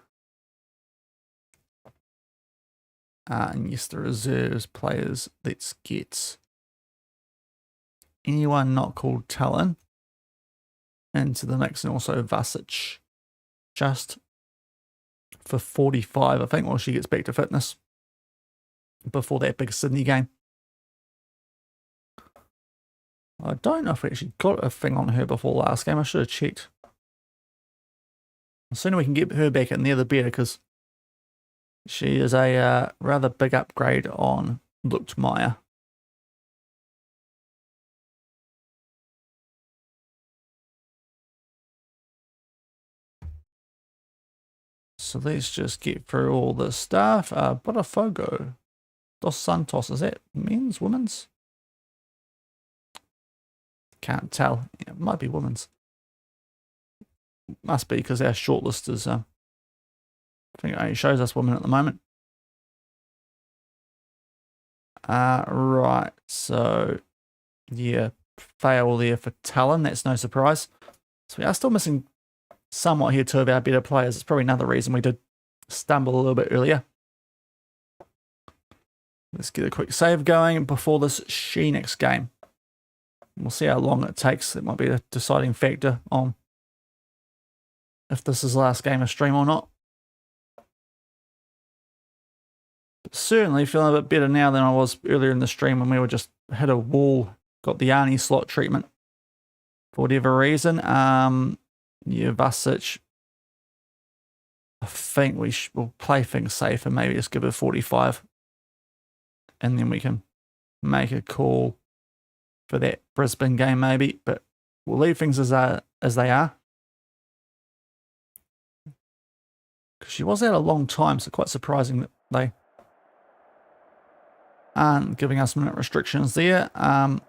And yes, the reserves players. Let's get anyone not called Talon into the mix, and also Vasic just for 45, I think, while she gets back to fitness before that big Sydney game. I don't know if we actually got a thing on her before last game. I should have checked. The sooner we can get her back in there, the better, because she is a rather big upgrade on Luchtmeyer. So let's just get through all the stuff. Botafogo dos Santos, is that men's, women's? Can't tell. Yeah, it might be women's. Must be, because our shortlist is, I think it only shows us women at the moment. Right, so yeah, fail there for Talon. That's no surprise. So we are still missing somewhat here, two of our better players. It's probably another reason we did stumble a little bit earlier. Let's get a quick save going before this Phoenix game. We'll see how long it takes. It might be a deciding factor on if this is the last game of stream or not. But certainly feeling a bit better now than I was earlier in the stream when we were just hit a wall, got the Arnie slot treatment for whatever reason. Yeah, Vasic. I think we'll play things safe and maybe just give her 45. And then we can make a call for that Brisbane game maybe, but we'll leave things as they are. Because she was out a long time, so quite surprising that they aren't giving us minute restrictions there.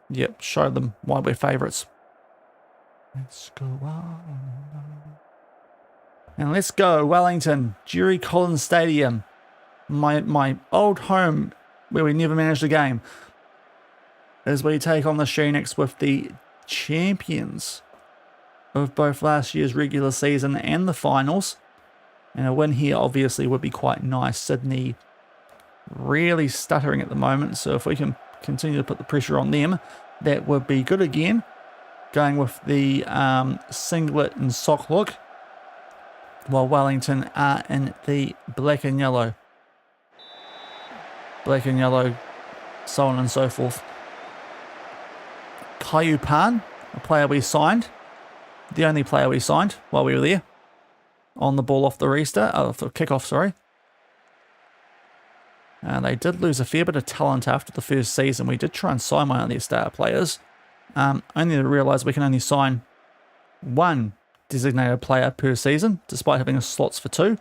Yep, show them why we're favourites. Let's go on. And let's go, Wellington, Jerry Collins Stadium. My old home where we never managed a game. As we take on the Phoenix with the champions of both last year's regular season and the finals. And a win here obviously would be quite nice. Sydney really stuttering at the moment, so if we can continue to put the pressure on them, that would be good again. Going with the singlet and sock look, while Wellington are in the black and yellow. Black and yellow, so on and so forth. Caillou Pan, a player we signed, the only player we signed while we were there, on the ball off the restart, the kickoff, sorry. They did lose a fair bit of talent after the first season. We did try and sign one of their star players, only to realise we can only sign one designated player per season, despite having slots for 2.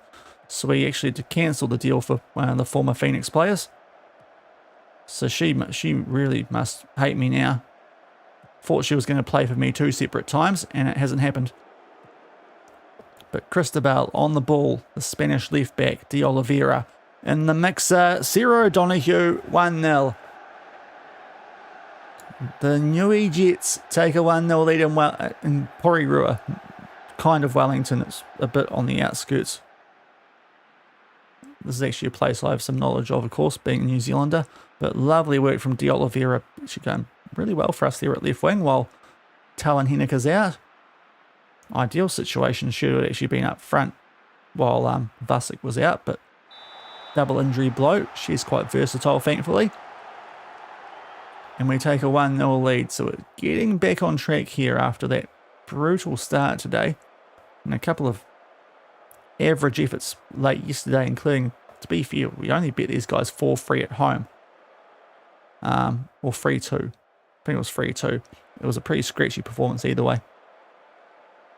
So we actually had to cancel the deal for one of the former Phoenix players. So she really must hate me now. Thought she was going to play for me 2 separate times, and it hasn't happened. But Cristobal on the ball, the Spanish left back, De Oliveira in the mixer, Ciro Donahue, 1-0. The Newey Jets take a 1-0 lead in Porirua, kind of Wellington. It's a bit on the outskirts. This is actually a place I have some knowledge of course, being a New Zealander. But lovely work from De Oliveira. Actually going really well for us there at left wing while Talon Henniker's out. Ideal situation should have actually been up front while Vasic was out, but double injury blow. She's quite versatile, thankfully. And we take a 1-0 lead, so we're getting back on track here after that brutal start today. And a couple of average efforts late yesterday, including, to be fair, we only bet these guys 4-3 at home. Or 3-2. I think it was 3-2. It was a pretty scratchy performance either way.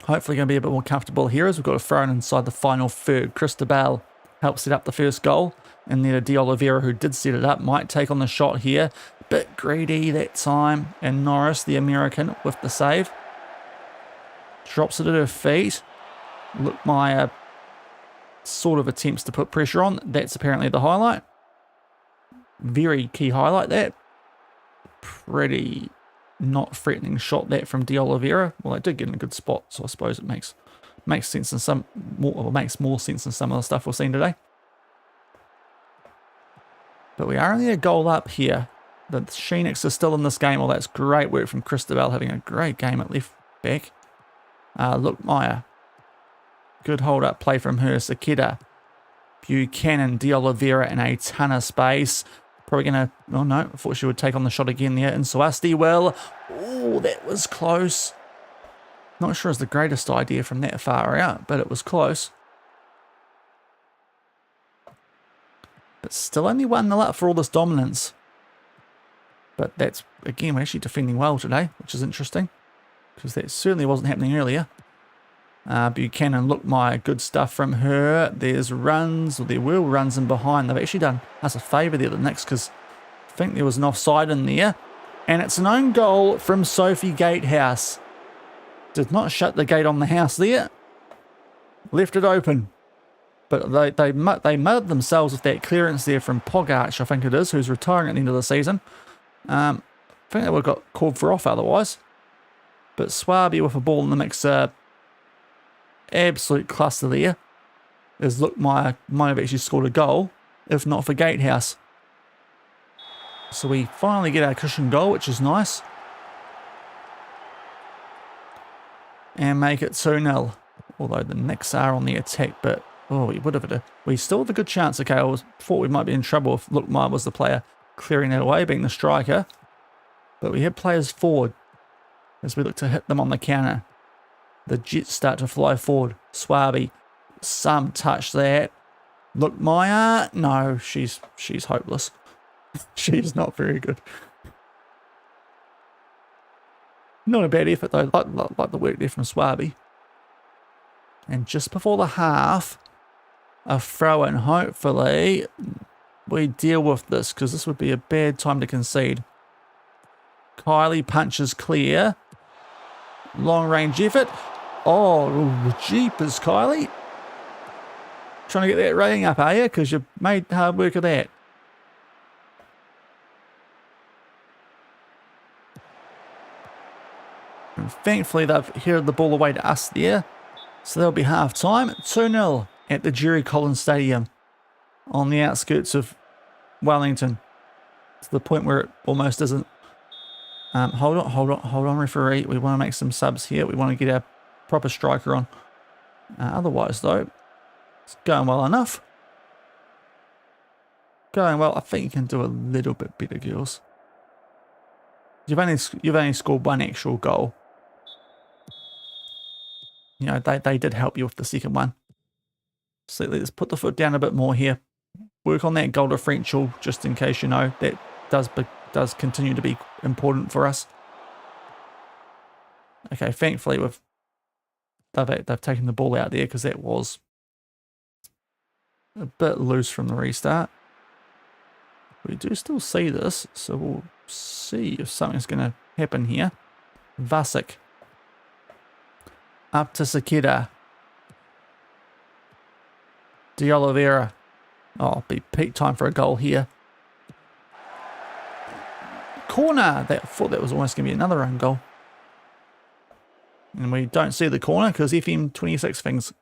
Hopefully going to be a bit more comfortable here as we've got a throw in inside the final third. Cristobal helped set up the first goal. And then De Oliveira, who did set it up, might take on the shot here. Bit greedy that time. And Norris, the American, with the save. Drops it at her feet. Lookmeyer sort of attempts to put pressure on. That's apparently the highlight. Very key highlight, that. Pretty not threatening shot, that, from De Oliveira. Well, they did get in a good spot, so I suppose it makes sense in some more, or makes more sense than some of the stuff we've seen today. But we are only a goal up here. The Phoenix is still in this game. Well, that's great work from Cristobal, having a great game at left back. Lookmeyer. Good hold-up play from her. Sakeda, Buchanan, De Oliveira in a ton of space. Probably going to... Oh, no. I thought she would take on the shot again there. And Swasti will. Oh, that was close. Not sure it's the greatest idea from that far out, but it was close. But still only 1-0 up for all this dominance. But that's, again, we're actually defending well today, which is interesting. Because that certainly wasn't happening earlier. Buchanan, Lookmeyer, good stuff from her. There's runs, or there were runs in behind. They've actually done us a favour there, the Knicks, because I think there was an offside in there. And it's an own goal from Sophie Gatehouse. Did not shut the gate on the house there. Left it open. But they mudded themselves with that clearance there from Pogac, I think it is, who's retiring at the end of the season. I think they would have got called for off otherwise. But Swaby with a ball in the mixer. Absolute cluster there. As Lookmeyer might have actually scored a goal, if not for Gatehouse. So we finally get our cushion goal, which is nice. And make it 2-0. Although the Knicks are on the attack, but oh, we still have a good chance. Okay, I thought we might be in trouble if Lookmeyer was the player clearing that away, being the striker. But we have players forward as we look to hit them on the counter. The Jets start to fly forward. Swaby, some touch there. Lookmeyer, no, she's hopeless. She's not very good. Not a bad effort though, like the work there from Swaby. And just before the half, a throw in, hopefully. we deal with this, because this would be a bad time to concede. Kylie punches clear. Long range effort. Oh, jeepers, Kylie. Trying to get that rating up, are you? Because you made hard work of that. And thankfully, they've headed the ball away to us there. So there'll be half time. 2-0 at the Jerry Collins Stadium on the outskirts of Wellington. To the point where it almost isn't. Hold on, referee. We want to make some subs here. We want to get our proper striker on. Otherwise, though, it's going well enough. Going well. I think you can do a little bit better, girls. You've only scored one actual goal. You know, they did help you with the second one. So let's put the foot down a bit more here. Work on that goal differential, just in case you know that does continue to be important for us. Okay, thankfully they've taken the ball out there, because that was a bit loose from the restart. We do still see this, so we'll see if something's going to happen here. Vasic. Up to Sakeda. De Oliveira. Oh, be peak time for a goal here. Corner. Thought that was almost going to be another own goal. And we don't see the corner because FM26 things.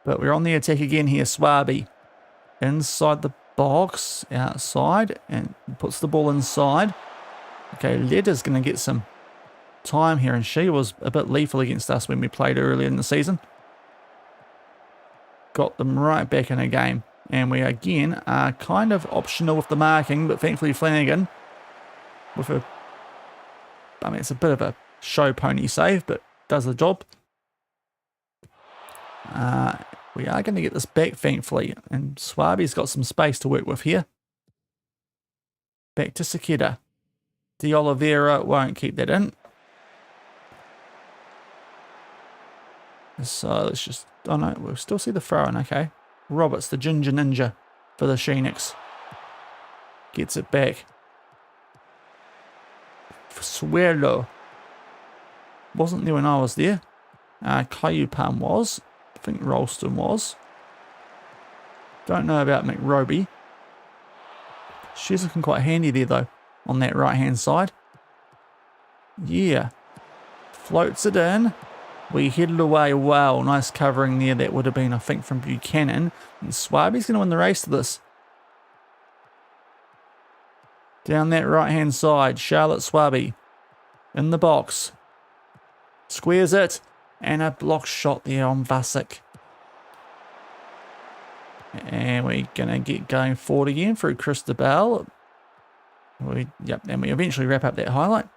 But we're on the attack again here. Swaby. Inside the box. Outside. And puts the ball inside. Okay, Leda's going to get some time here. And she was a bit lethal against us when we played earlier in the season. Got them right back in a game. And we again are kind of optional with the marking, but thankfully Flanagan with I mean, it's a bit of a show pony save, but does the job. We are going to get this back, thankfully, and Swaby's got some space to work with here. Back to Sakeda. De Oliveira won't keep that in. So let's just, oh no, we'll still see the throw in, okay. Roberts, the Ginger Ninja for the Phoenix. Gets it back. Suelo. Wasn't there when I was there. Kayupan was. I think Ralston was. Don't know about McRoby. She's looking quite handy there though, on that right hand side. Yeah. Floats it in. We headed away well. Nice covering there. That would have been, I think, from Buchanan. And Swaby's going to win the race to this. Down that right-hand side. Charlotte Swaby. In the box. Squares it. And a block shot there on Vasic. And we're going to get going forward again through Christabel. Yep, and we eventually wrap up that highlight.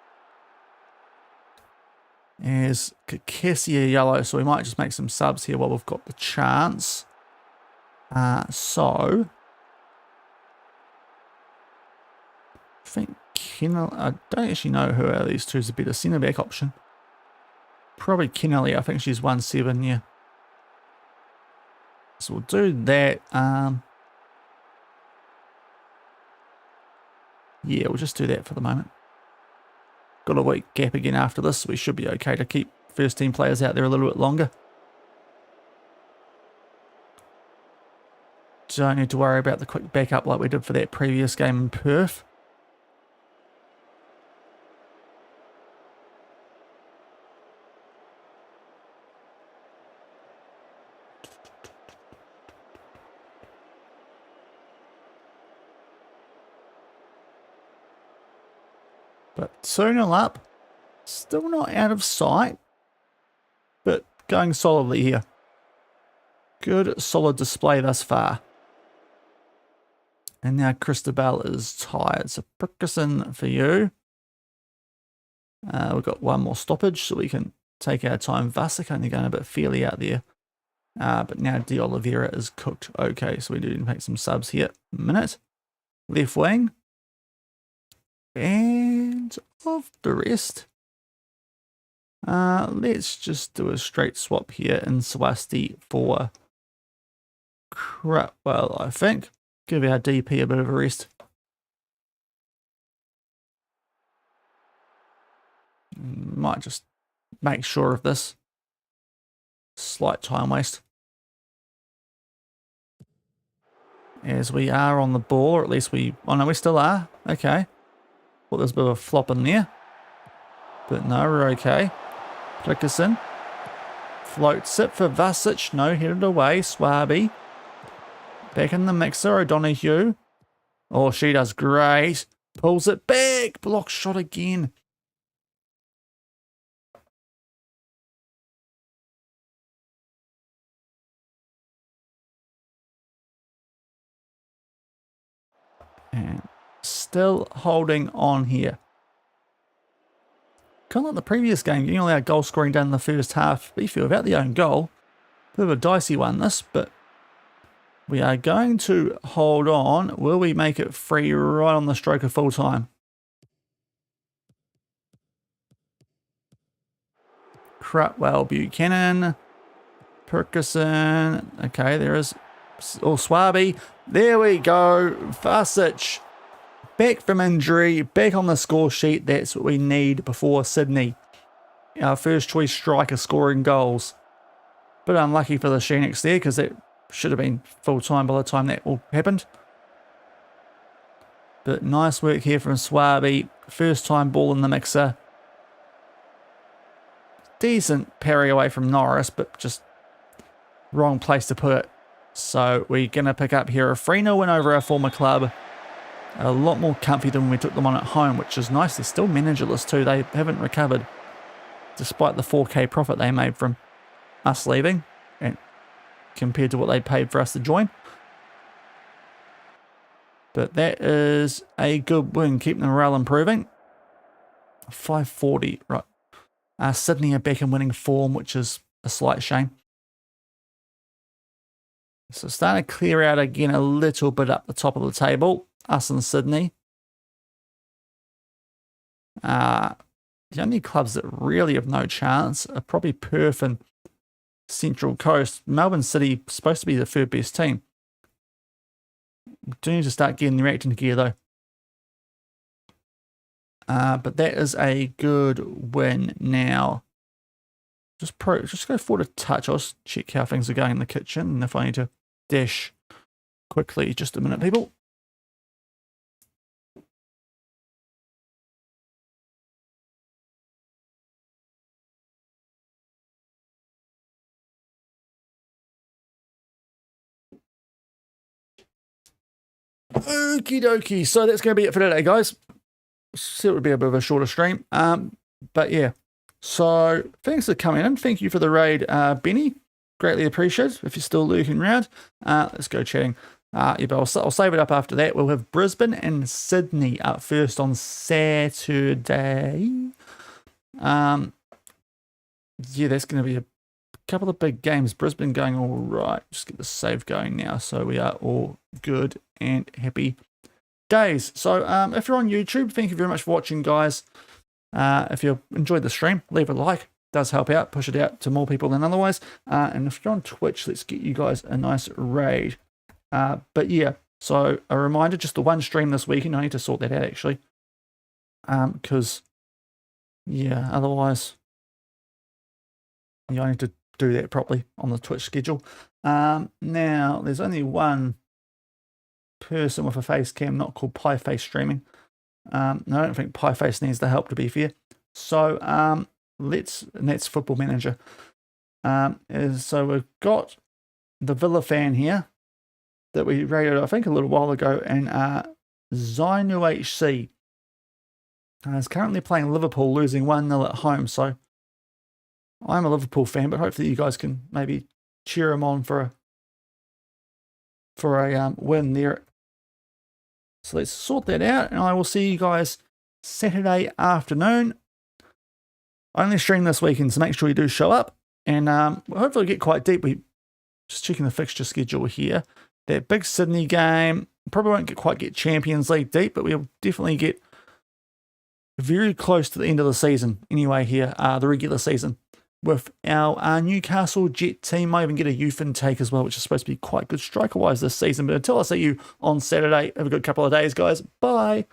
Is Cassia yellow, so we might just make some subs here while we've got the chance. So I think I don't actually know who out of these two is a better centre back option. Probably Kennelly. I think she's 1-7, yeah. So we'll do that. Yeah, we'll just do that for the moment. Got a week gap again after this, so we should be okay to keep first team players out there a little bit longer. Don't need to worry about the quick backup like we did for that previous game in Perth. But 2-0 up, still not out of sight, but going solidly here. Good, solid display thus far. And now Christabel is tired, so Prickerson for you. We've got one more stoppage, so we can take our time. Vasic only going a bit fairly out there. But now De Oliveira is cooked. Okay, so we do need to make some subs here. Minute. Left wing. And of the rest, let's just do a straight swap here in Swasti for Crutwell, I think. Give our DP a bit of a rest. Might just make sure of this. Slight time waste. As we are on the ball, or at least we... Oh no, we still are. Okay. Well, there's a bit of a flop in there. But no, we're okay. Flickerson. Floats it for Vasic. No, headed away. Swaby. Back in the mixer. O'Donoghue. Oh, she does great. Pulls it back. Block shot again. And still holding on here. Kind of like the previous game, getting all our goal scoring done in the first half. Beefy without the own goal. Bit of a dicey one this, but we are going to hold on. Will we make it free right on the stroke of full time? Crutwell, Buchanan, Perkison. Okay, there is Swaby. There we go. Vasic. Back from injury, back on the score sheet. That's what we need before Sydney. Our first choice striker scoring goals. But unlucky for the Phoenix there, because that should have been full time by the time that all happened. But nice work here from Swaby. First time ball in the mixer. Decent parry away from Norris, but just wrong place to put it. So we're going to pick up here a 3-0 win over our former club. A lot more comfy than when we took them on at home, which is nice. They're still managerless too. They haven't recovered, despite the 4K profit they made from us leaving, and compared to what they paid for us to join. But that is a good win, keeping the morale improving. 540, right. Sydney are back in winning form, which is a slight shame. So starting to clear out again a little bit up the top of the table. Us and Sydney. The only clubs that really have no chance are probably Perth and Central Coast. Melbourne City supposed to be the third best team. We do need to start getting their acting gear though. But that is a good win now. Just go forward a touch. I'll just check how things are going in the kitchen, and if I need to dash quickly, just a minute, people. Okie dokie. So that's going to be it for today, guys. So it would be a bit of a shorter stream. But yeah. So thanks for coming in. Thank you for the raid, Benny. Greatly appreciated. If you're still lurking around, let's go chatting. Yeah, but I'll save it up after that. We'll have Brisbane and Sydney up first on Saturday. Yeah, that's going to be a couple of big games. Brisbane going all right. Just get the save going now, so we are all good and happy days. So if you're on YouTube, thank you very much for watching, guys. If you enjoyed the stream, leave a like. It does help out, push it out to more people than otherwise. And if you're on Twitch, let's get you guys a nice raid. But yeah, so a reminder, just the one stream this weekend. I need to sort that out actually, because yeah, otherwise, yeah, I need to do that properly on the Twitch schedule. Now there's only one person with a face cam, not called Pieface streaming. I don't think Pieface needs the help, to be fair. So and that's Football Manager. So we've got the Villa fan here that we rated, I think, a little while ago, and UnbeatenHC is currently playing Liverpool, losing 1-0 at home. So I'm a Liverpool fan, but hopefully you guys can maybe cheer him on for a win there. So let's sort that out, and I will see you guys Saturday afternoon. Only stream this weekend, so make sure you do show up, and we'll hopefully get quite deep. We just checking the fixture schedule here. That big Sydney game probably won't quite get Champions League deep, but we'll definitely get very close to the end of the season anyway here, the regular season. with our Newcastle Jet team. Might even get a youth intake as well, which is supposed to be quite good striker-wise this season. But until I see you on Saturday, have a good couple of days, guys. Bye.